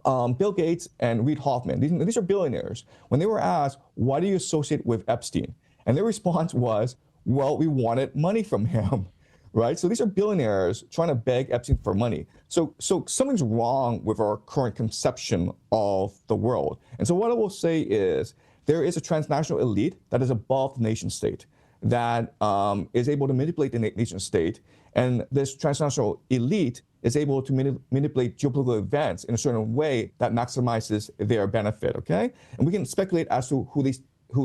Bill Gates and Reid Hoffman, these are billionaires, when they were asked, why do you associate with Epstein? And their response was, well, we wanted money from him, right? So these are billionaires trying to beg Epstein for money. So something's wrong with our current conception of the world. And so what I will say is there is a transnational elite that is above the nation state that is able to manipulate the nation state. And this transnational elite is able to manipulate geopolitical events in a certain way that maximizes their benefit, okay? And we can speculate as to who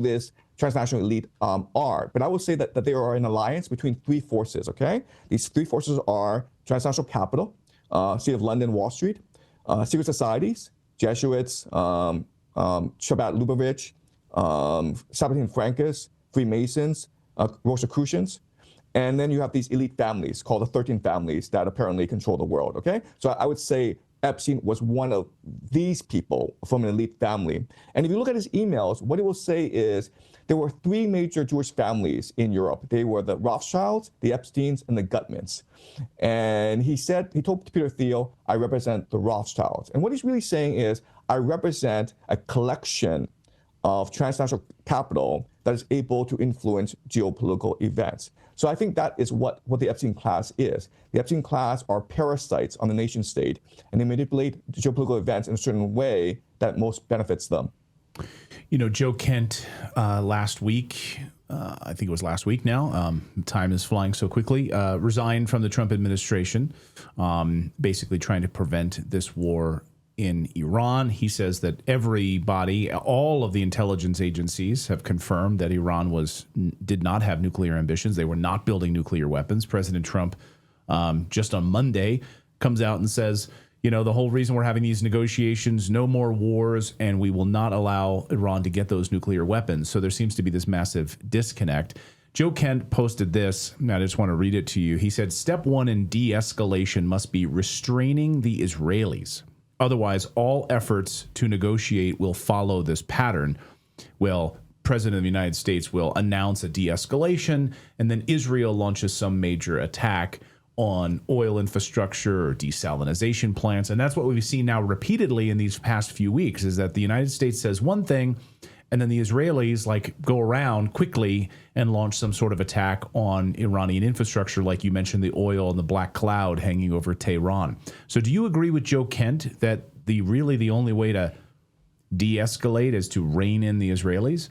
this transnational elite are. But I would say that they are an alliance between three forces, okay? These three forces are transnational capital, City of London, Wall Street, secret societies, Jesuits, Chabad Lubavitch, Sabbatean Frankists, Freemasons, Rosicrucians. And then you have these elite families called the 13 families that apparently control the world, okay? So I would say Epstein was one of these people from an elite family. And if you look at his emails, what he will say is there were three major Jewish families in Europe. They were the Rothschilds, the Epsteins, and the Gutmans. And he told Peter Thiel, I represent the Rothschilds. And what he's really saying is, I represent a collection of transnational capital that is able to influence geopolitical events. So I think that is what the Epstein class is. The Epstein class are parasites on the nation state, and they manipulate geopolitical events in a certain way that most benefits them. Joe Kent last week, I think it was last week now, time is flying so quickly, resigned from the Trump administration, basically trying to prevent this war in Iran. He says that all of the intelligence agencies have confirmed that Iran did not have nuclear ambitions. They were not building nuclear weapons. President Trump, just on Monday, comes out and says, the whole reason we're having these negotiations, no more wars, and we will not allow Iran to get those nuclear weapons. So there seems to be this massive disconnect. Joe Kent posted this, and I just want to read it to you. He said, step one in de-escalation must be restraining the Israelis. Otherwise, all efforts to negotiate will follow this pattern. Well, President of the United States will announce a de-escalation, and then Israel launches some major attack, on oil infrastructure or desalination plants. And that's what we've seen now repeatedly in these past few weeks, is that the United States says one thing, and then the Israelis go around quickly and launch some sort of attack on Iranian infrastructure, like you mentioned, the oil and the black cloud hanging over Tehran. So do you agree with Joe Kent that the only way to de-escalate is to rein in the Israelis?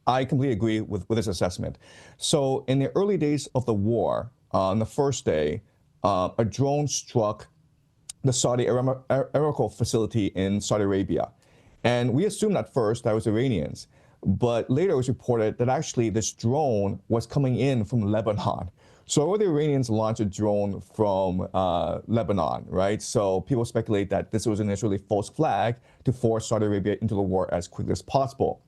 I completely agree with this assessment. So in the early days of the war, on the first day, a drone struck the Saudi Aramco facility in Saudi Arabia. And we assumed at first that it was Iranians. But later it was reported that actually this drone was coming in from Lebanon. So the Iranians launched a drone from Lebanon, right? So people speculate that this was an Israeli false flag to force Saudi Arabia into the war as quickly as possible.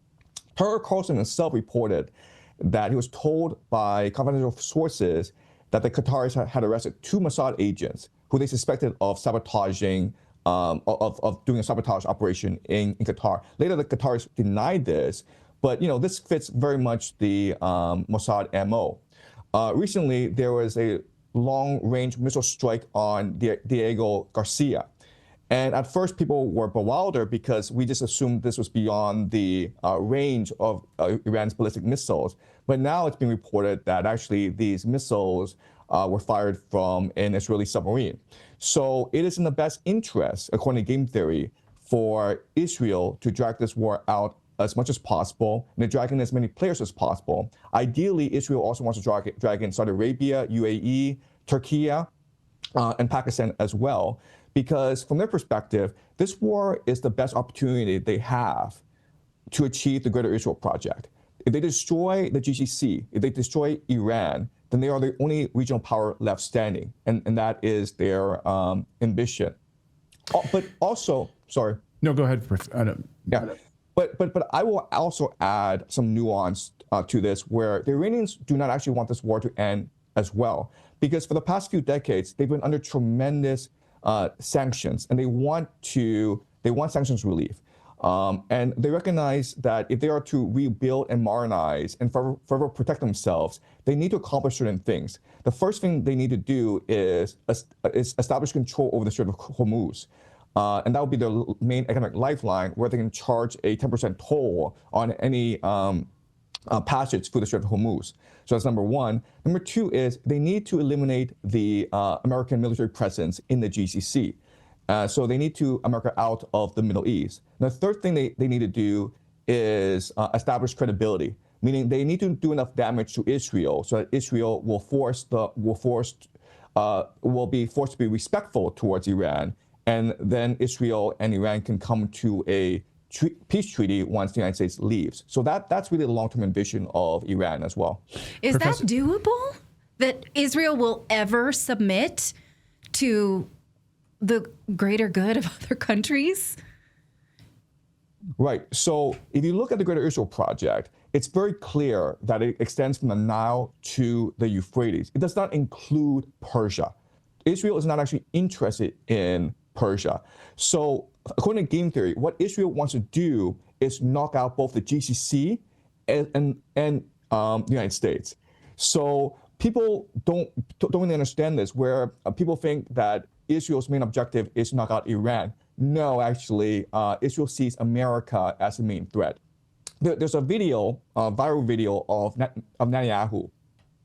Tucker Carlson himself reported that he was told by confidential sources that the Qataris had arrested 2 Mossad agents who they suspected of sabotaging, of doing a sabotage operation in Qatar. Later, the Qataris denied this, but this fits very much the Mossad MO. Recently, there was a long-range missile strike on Diego Garcia. And at first, people were bewildered because we just assumed this was beyond the range of Iran's ballistic missiles. But now it's been reported that actually these missiles were fired from an Israeli submarine. So it is in the best interest, according to game theory, for Israel to drag this war out as much as possible and to drag in as many players as possible. Ideally, Israel also wants to drag in Saudi Arabia, UAE, Turkey, and Pakistan as well. Because from their perspective, this war is the best opportunity they have to achieve the Greater Israel Project. If they destroy the GCC, if they destroy Iran, then they are the only regional power left standing, and that is their ambition. But also, sorry. No, go ahead. Yeah, but I will also add some nuance to this, where the Iranians do not actually want this war to end as well, because for the past few decades they've been under tremendous sanctions, and they want sanctions relief. And they recognize that if they are to rebuild and modernize and forever protect themselves, they need to accomplish certain things. The first thing they need to do is establish control over the Strait of Hormuz. And that would be their main economic lifeline, where they can charge a 10% toll on any passage through the Strait of Hormuz. So that's number one. Number two is they need to eliminate the American military presence in the GCC. So they need to America out of the Middle East. And the third thing they need to do is establish credibility, meaning they need to do enough damage to Israel so that Israel will be forced to be respectful towards Iran, and then Israel and Iran can come to a peace treaty once the United States leaves. So that's really the long-term vision of Iran as well. Is that doable? That Israel will ever submit to the greater good of other countries? Right. So if you look at the Greater Israel Project, it's very clear that it extends from the Nile to the Euphrates. It does not include Persia. Israel is not actually interested in Persia. So according to game theory, what Israel wants to do is knock out both the GCC and the United States. So people don't really understand this, where people think that Israel's main objective is to knock out Iran. No, actually, Israel sees America as the main threat. There's a video, a viral video of Netanyahu,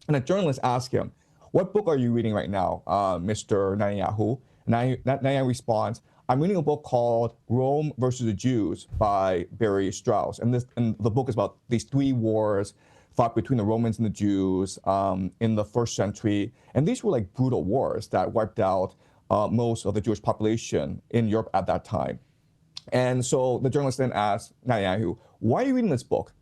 and a journalist asked him, "What book are you reading right now, Mr. Netanyahu?" Netanyahu responds, "I'm reading a book called Rome versus the Jews by Barry Strauss. And the book is about these 3 wars fought between the Romans and the Jews in the 1st century. And these were like brutal wars that wiped out most of the Jewish population in Europe at that time." And so the journalist then asked Netanyahu, "Why are you reading this book?"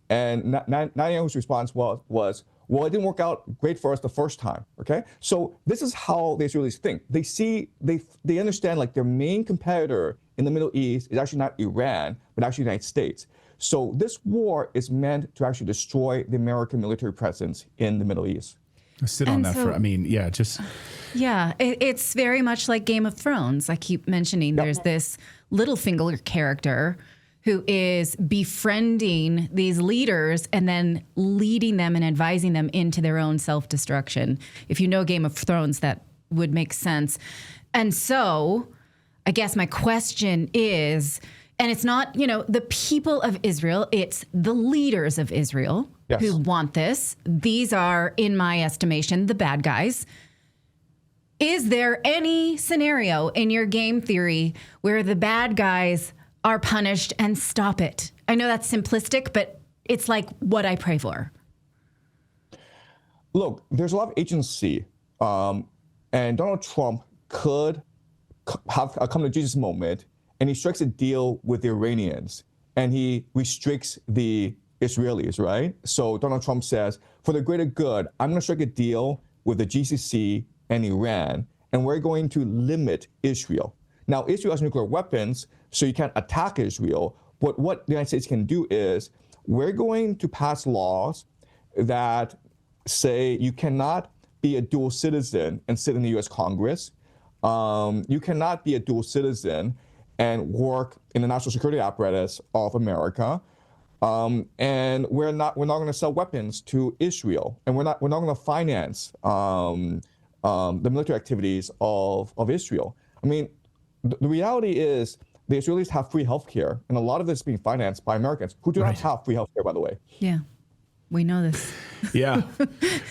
And Netanyahu's response was, "Well, it didn't work out great for us the first time." Okay, so this is how the Israelis think. They understand like their main competitor in the Middle East is actually not Iran, but actually the United States. So this war is meant to actually destroy the American military presence in the Middle East. Sit on that for, Yeah, it's very much like Game of Thrones. I keep mentioning there's this Littlefinger character who is befriending these leaders and then leading them and advising them into their own self-destruction. If you know Game of Thrones, that would make sense. And so I guess my question is, and it's not, the people of Israel, it's the leaders of Israel who want this. These are, in my estimation, the bad guys. Is there any scenario in your game theory where the bad guys are punished and stop it? I know that's simplistic, but it's like what I pray for. Look, there's a lot of agency, and Donald Trump could have a come to Jesus moment, and he strikes a deal with the Iranians, and he restricts the Israelis, right? So Donald Trump says, for the greater good, I'm going to strike a deal with the GCC and Iran, and we're going to limit Israel. Now, Israel has nuclear weapons, so you can't attack Israel. But what the United States can do is we're going to pass laws that say you cannot be a dual citizen and sit in the U.S. Congress. You cannot be a dual citizen and work in the national security apparatus of America. And we're not going to sell weapons to Israel, and we're not going to finance the military activities of Israel. I mean, the reality is the Israelis have free healthcare, and a lot of this is being financed by Americans who do not have free healthcare, by the way. Yeah, we know this. Yeah,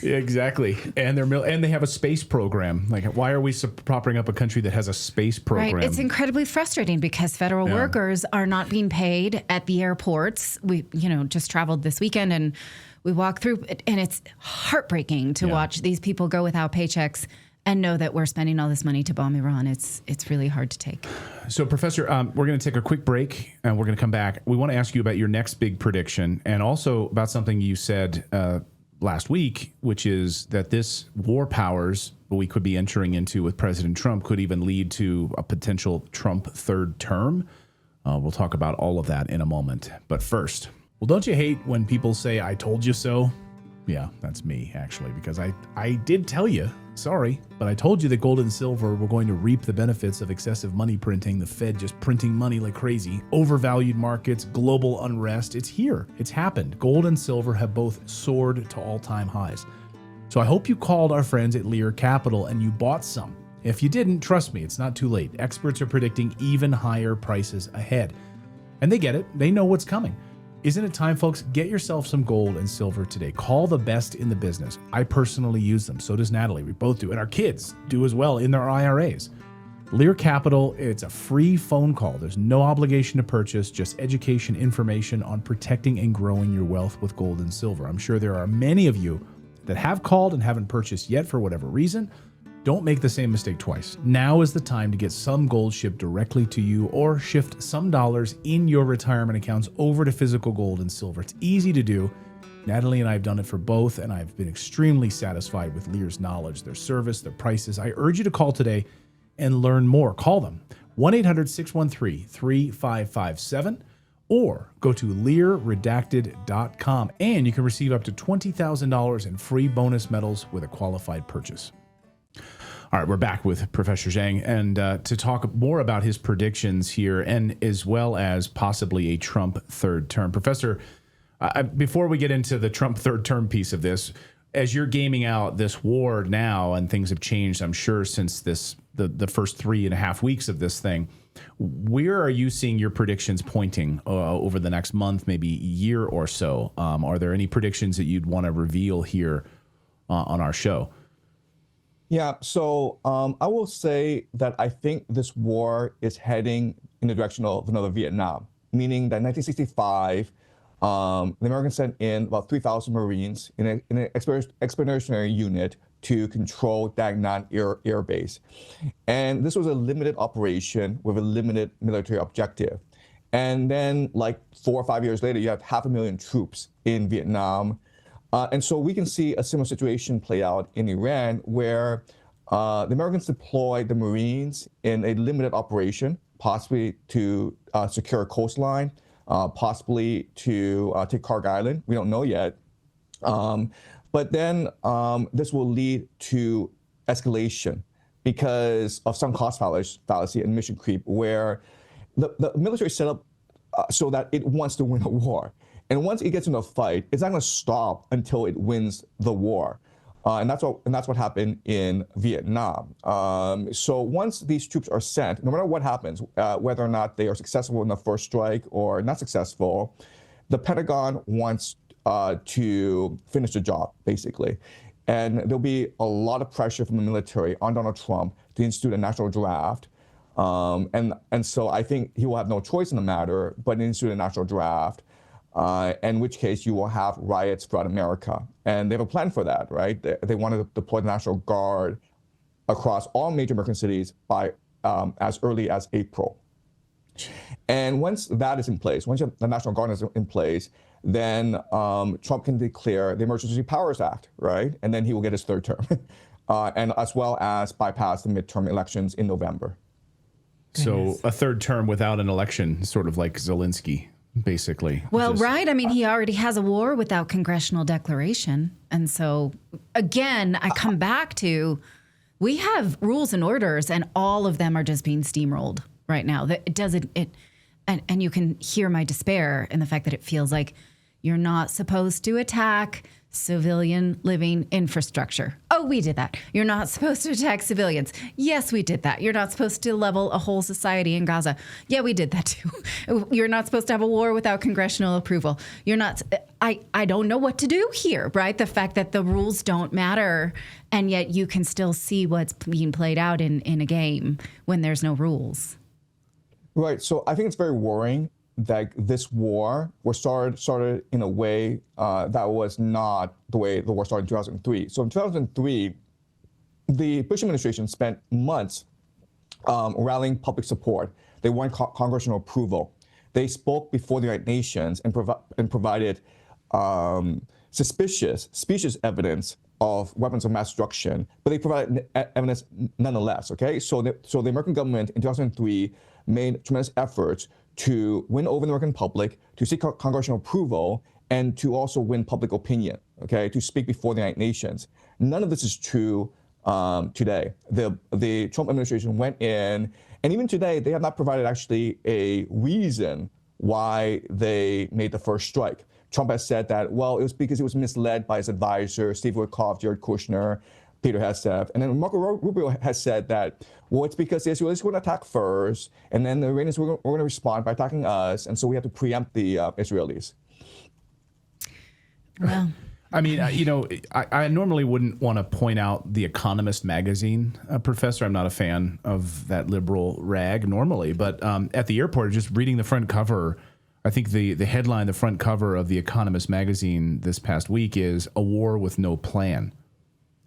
exactly. And they have a space program. Like, why are we propping up a country that has a space program? Right. It's incredibly frustrating because federal workers are not being paid at the airports. We, just traveled this weekend and we walked through, and it's heartbreaking to watch these people go without paychecks and know that we're spending all this money to bomb Iran. It's really hard to take. So, Professor, we're going to take a quick break, and we're going to come back. We want to ask you about your next big prediction, and also about something you said last week, which is that this war powers we could be entering into with President Trump could even lead to a potential Trump third term. We'll talk about all of that in a moment. But first, well, don't you hate when people say, "I told you so"? Yeah, that's me, actually, because I did tell you. Sorry, but I told you that gold and silver were going to reap the benefits of excessive money printing, the Fed just printing money like crazy, overvalued markets, global unrest. It's here. It's happened. Gold and silver have both soared to all-time highs. So I hope you called our friends at Lear Capital and you bought some. If you didn't, trust me, it's not too late. Experts are predicting even higher prices ahead. And they get it. They know what's coming. Isn't it time, folks? Get yourself some gold and silver today. Call the best in the business. I personally use them. So does Natalie. We both do. And our kids do as well in their IRAs. Lear Capital, it's a free phone call. There's no obligation to purchase, just education information on protecting and growing your wealth with gold and silver. I'm sure there are many of you that have called and haven't purchased yet for whatever reason. Don't make the same mistake twice. Now is the time to get some gold shipped directly to you or shift some dollars in your retirement accounts over to physical gold and silver. It's easy to do. Natalie and I have done it for both, and I've been extremely satisfied with Lear's knowledge, their service, their prices. I urge you to call today and learn more. Call them, 1-800-613-3557, or go to LearRedacted.com, and you can receive up to $20,000 in free bonus medals with a qualified purchase. All right, we're back with Professor Xiang, and to talk more about his predictions here, and as well as possibly a Trump third term. Professor, before we get into the Trump third term piece of this, as you're gaming out this war now, and things have changed, I'm sure, since the first 3.5 weeks of this thing, where are you seeing your predictions pointing over the next month, maybe year or so? Are there any predictions that you'd want to reveal here on our show? Yeah, so I will say that I think this war is heading in the direction of another Vietnam, meaning that in 1965, the Americans sent in about 3,000 Marines in an expeditionary unit to control Da Nang Air Base. And this was a limited operation with a limited military objective. And then like 4 or 5 years later, you have 500,000 troops in Vietnam. And so we can see a similar situation play out in Iran, where the Americans deployed the Marines in a limited operation, possibly to secure a coastline, possibly to take Kharg Island. We don't know yet. But then this will lead to escalation because of some cost fallacy and mission creep, where the military set up so that it wants to win a war. And once it gets in a fight, it's not going to stop until it wins the war. And that's what happened in Vietnam. So once these troops are sent, no matter what happens, whether or not they are successful in the first strike or not successful, the Pentagon wants to finish the job, basically. And there'll be a lot of pressure from the military on Donald Trump to institute a national draft. And so I think he will have no choice in the matter, but institute a national draft. In which case you will have riots throughout America. And they have a plan for that, right? They want to deploy the National Guard across all major American cities by as early as April. And once that is in place, once the National Guard is in place, then Trump can declare the Emergency Powers Act, right? And then he will get his third term, and as well as bypass the midterm elections in November. So a third term without an election, sort of like Zelensky. Basically. Well, right. I mean, he already has a war without congressional declaration. And so, again, I come back to we have rules and orders, and all of them are just being steamrolled right now. It doesn't, and you can hear my despair in the fact that it feels like you're not supposed to attack civilian living infrastructure. Oh, we did that. You're not supposed to attack civilians. Yes, we did that. You're not supposed to level a whole society in Gaza. Yeah, we did that too. You're not supposed to have a war without congressional approval. You're not, I don't know what to do here, right? The fact that the rules don't matter, and yet you can still see what's being played out in a game when there's no rules. Right. So I think it's very worrying that this war was started in a way that was not the way the war started in 2003. So in 2003, the Bush administration spent months rallying public support. They won congressional approval. They spoke before the United Nations and provided specious evidence of weapons of mass destruction, but they provided evidence nonetheless. Okay, so the American government in 2003 made tremendous efforts to win over the American public, to seek congressional approval, and to also win public opinion, okay, to speak before the United Nations. None of this is true today. The Trump administration went in, and even today, they have not provided actually a reason why they made the first strike. Trump has said that, well, it was because he was misled by his advisor, Steve Witkoff, Jared Kushner, Peter Hesef. And then Marco Rubio has said that, well, it's because the Israelis were going to attack first, and then the Iranians were going to respond by attacking us, and so we have to preempt the Israelis. Well, I mean, I normally wouldn't want to point out The Economist magazine, Professor. I'm not a fan of that liberal rag normally, but at the airport, just reading the front cover, I think the headline, the front cover of The Economist magazine this past week is "A War with No Plan."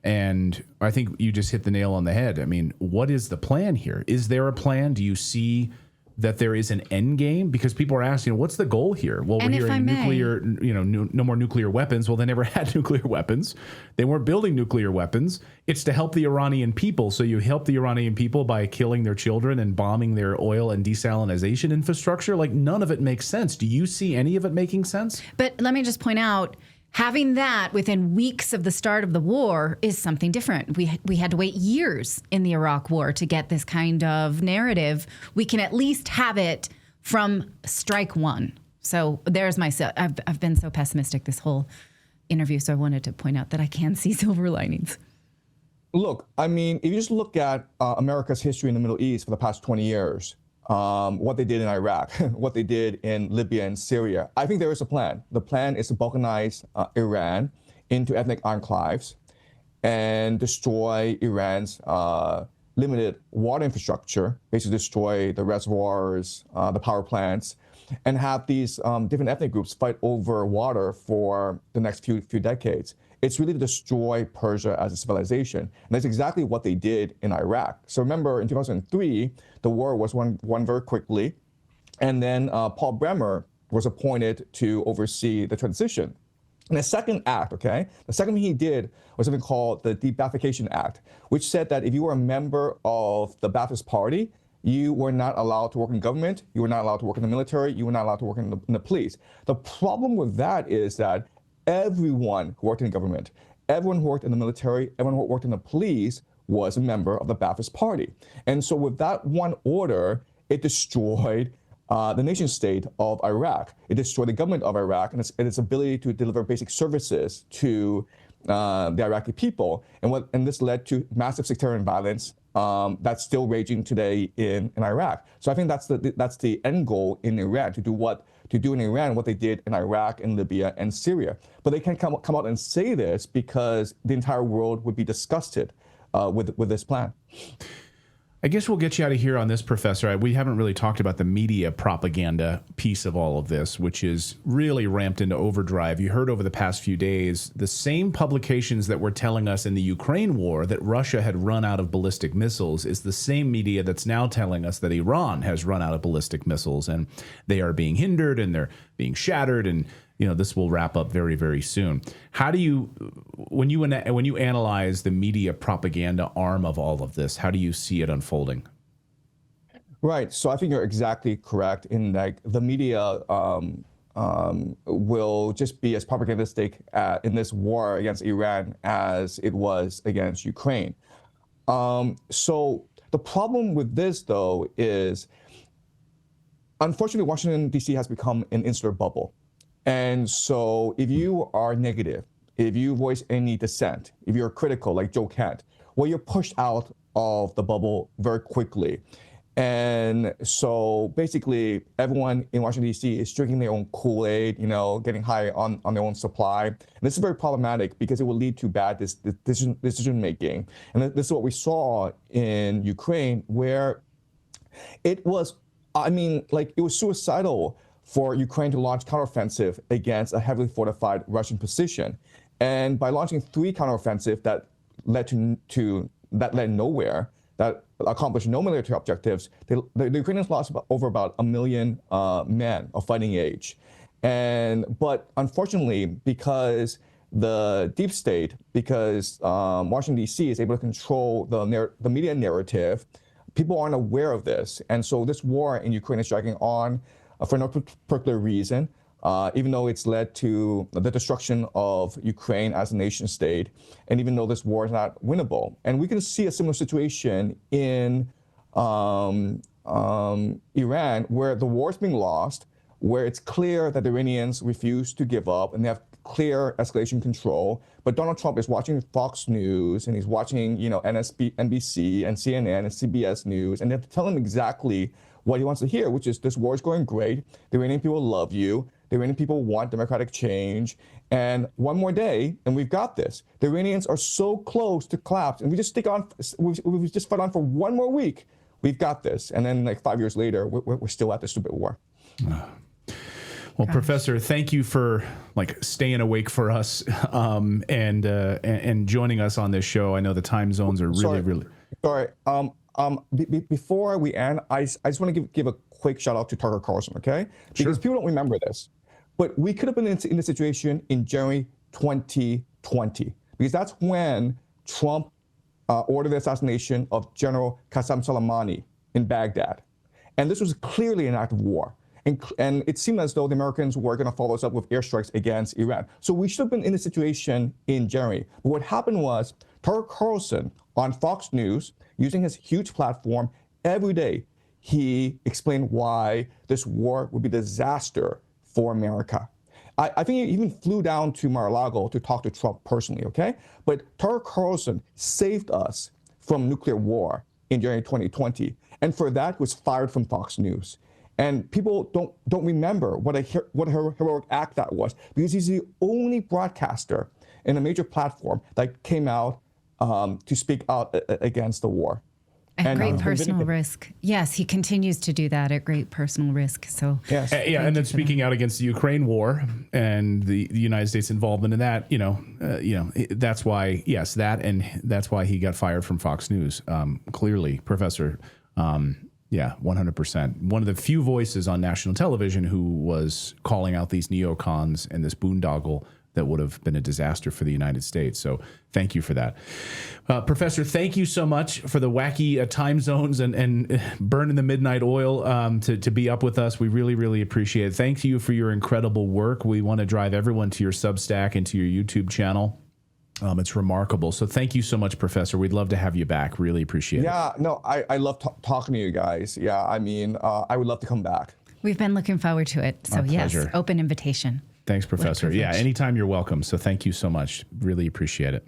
And I think you just hit the nail on the head. I mean, what is the plan here? Is there a plan? Do you see that there is an end game? Because people are asking, what's the goal here? Well, we're hearing nuclear, no more nuclear weapons. Well, they never had nuclear weapons. They weren't building nuclear weapons. It's to help the Iranian people. So you help the Iranian people by killing their children and bombing their oil and desalinization infrastructure. Like, none of it makes sense. Do you see any of it making sense? But let me just point out, having that within weeks of the start of the war is something different. We had to wait years in the Iraq War to get this kind of narrative. We can at least have it from strike one. So there's I've been so pessimistic this whole interview, so I wanted to point out that I can see silver linings. Look, I mean, if you just look at America's history in the Middle East for the past 20 years, what they did in Iraq, what they did in Libya and Syria. I think there is a plan. The plan is to balkanize Iran into ethnic enclaves and destroy Iran's limited water infrastructure, basically destroy the reservoirs, the power plants, and have these different ethnic groups fight over water for the next few decades. It's really to destroy Persia as a civilization. And that's exactly what they did in Iraq. So remember, in 2003, the war was won very quickly. And then Paul Bremer was appointed to oversee the transition. And the second act, okay, the second thing he did was something called the De-Ba'athification Act, which said that if you were a member of the Ba'athist Party, you were not allowed to work in government, you were not allowed to work in the military, you were not allowed to work in the police. The problem with that is that everyone who worked in government, everyone who worked in the military, everyone who worked in the police was a member of the Ba'athist Party. And so with that one order, it destroyed the nation state of Iraq. It destroyed the government of Iraq and its ability to deliver basic services to the Iraqi people. And this led to massive sectarian violence that's still raging today in Iraq. So I think that's the end goal in Iran, to do in Iran what they did in Iraq and Libya and Syria. But they can't come out and say this because the entire world would be disgusted with this plan. I guess we'll get you out of here on this, Professor. We haven't really talked about the media propaganda piece of all of this, which is really ramped into overdrive. You heard over the past few days, the same publications that were telling us in the Ukraine war that Russia had run out of ballistic missiles is the same media that's now telling us that Iran has run out of ballistic missiles, and they are being hindered and they're being shattered, and this will wrap up very, very soon. How do you, when you analyze the media propaganda arm of all of this, how do you see it unfolding? Right. So I think you're exactly correct in that the media will just be as propagandistic in this war against Iran as it was against Ukraine. So the problem with this, though, is unfortunately Washington, D.C. has become an insular bubble. And so if you are negative, if you voice any dissent, if you're critical like Joe Kent, well, you're pushed out of the bubble very quickly. And so basically everyone in Washington, D.C. is drinking their own Kool-Aid, getting high on their own supply. And this is very problematic because it will lead to bad decision making. And this is what we saw in Ukraine, where it was suicidal for Ukraine to launch counteroffensive against a heavily fortified Russian position. And by launching 3 counteroffensive that led nowhere, that accomplished no military objectives, the Ukrainians lost over about 1 million men of fighting age. But unfortunately, because the deep state, because Washington, D.C. is able to control the media narrative, people aren't aware of this. And so this war in Ukraine is dragging on for no particular reason, even though it's led to the destruction of Ukraine as a nation state, and even though this war is not winnable. And we can see a similar situation in Iran, where the war is being lost, where it's clear that the Iranians refuse to give up and they have clear escalation control. But Donald Trump is watching Fox News and he's watching, MSNBC and CNN and CBS News, and they have to tell him exactly what he wants to hear, which is this war is going great. The Iranian people love you. The Iranian people want democratic change. And one more day, and we've got this. The Iranians are so close to collapse, and we just stick on. We just fight on for one more week. We've got this. And then, 5 years later, we're still at this stupid war. Well, Professor, thank you for staying awake for us and joining us on this show. I know the time zones are really. Sorry. Before we end, I just want to give a quick shout out to Tucker Carlson, okay? Because people don't remember this, but we could have been in this situation in January 2020, because that's when Trump ordered the assassination of General Qasem Soleimani in Baghdad, and this was clearly an act of war. And it seemed as though the Americans were going to follow us up with airstrikes against Iran. So we should have been in this situation in January. But what happened was Tucker Carlson on Fox News, using his huge platform, every day he explained why this war would be a disaster for America. I think he even flew down to Mar-a-Lago to talk to Trump personally, okay? But Tucker Carlson saved us from nuclear war in January 2020. And for that, he was fired from Fox News. And people don't remember what a heroic act that was, because he's the only broadcaster in a major platform that came out to speak out against the war. At great personal risk. Yes, he continues to do that at great personal risk. So yes. And then speaking out against the Ukraine war and the United States involvement in that, that's why, that's why he got fired from Fox News. Clearly, Professor. Yeah, 100%. One of the few voices on national television who was calling out these neocons and this boondoggle that would have been a disaster for the United States. So thank you for that. Professor, thank you so much for the wacky time zones and burning the midnight oil to be up with us. We really, really appreciate it. Thank you for your incredible work. We want to drive everyone to your Substack and to your YouTube channel. It's remarkable. So thank you so much, Professor. We'd love to have you back. Really appreciate it. Yeah, no, I love talking to you guys. Yeah, I mean, I would love to come back. We've been looking forward to it. So, yes, pleasure. open invitation. Thanks, Professor. Yeah, anytime you're welcome. So thank you so much. Really appreciate it.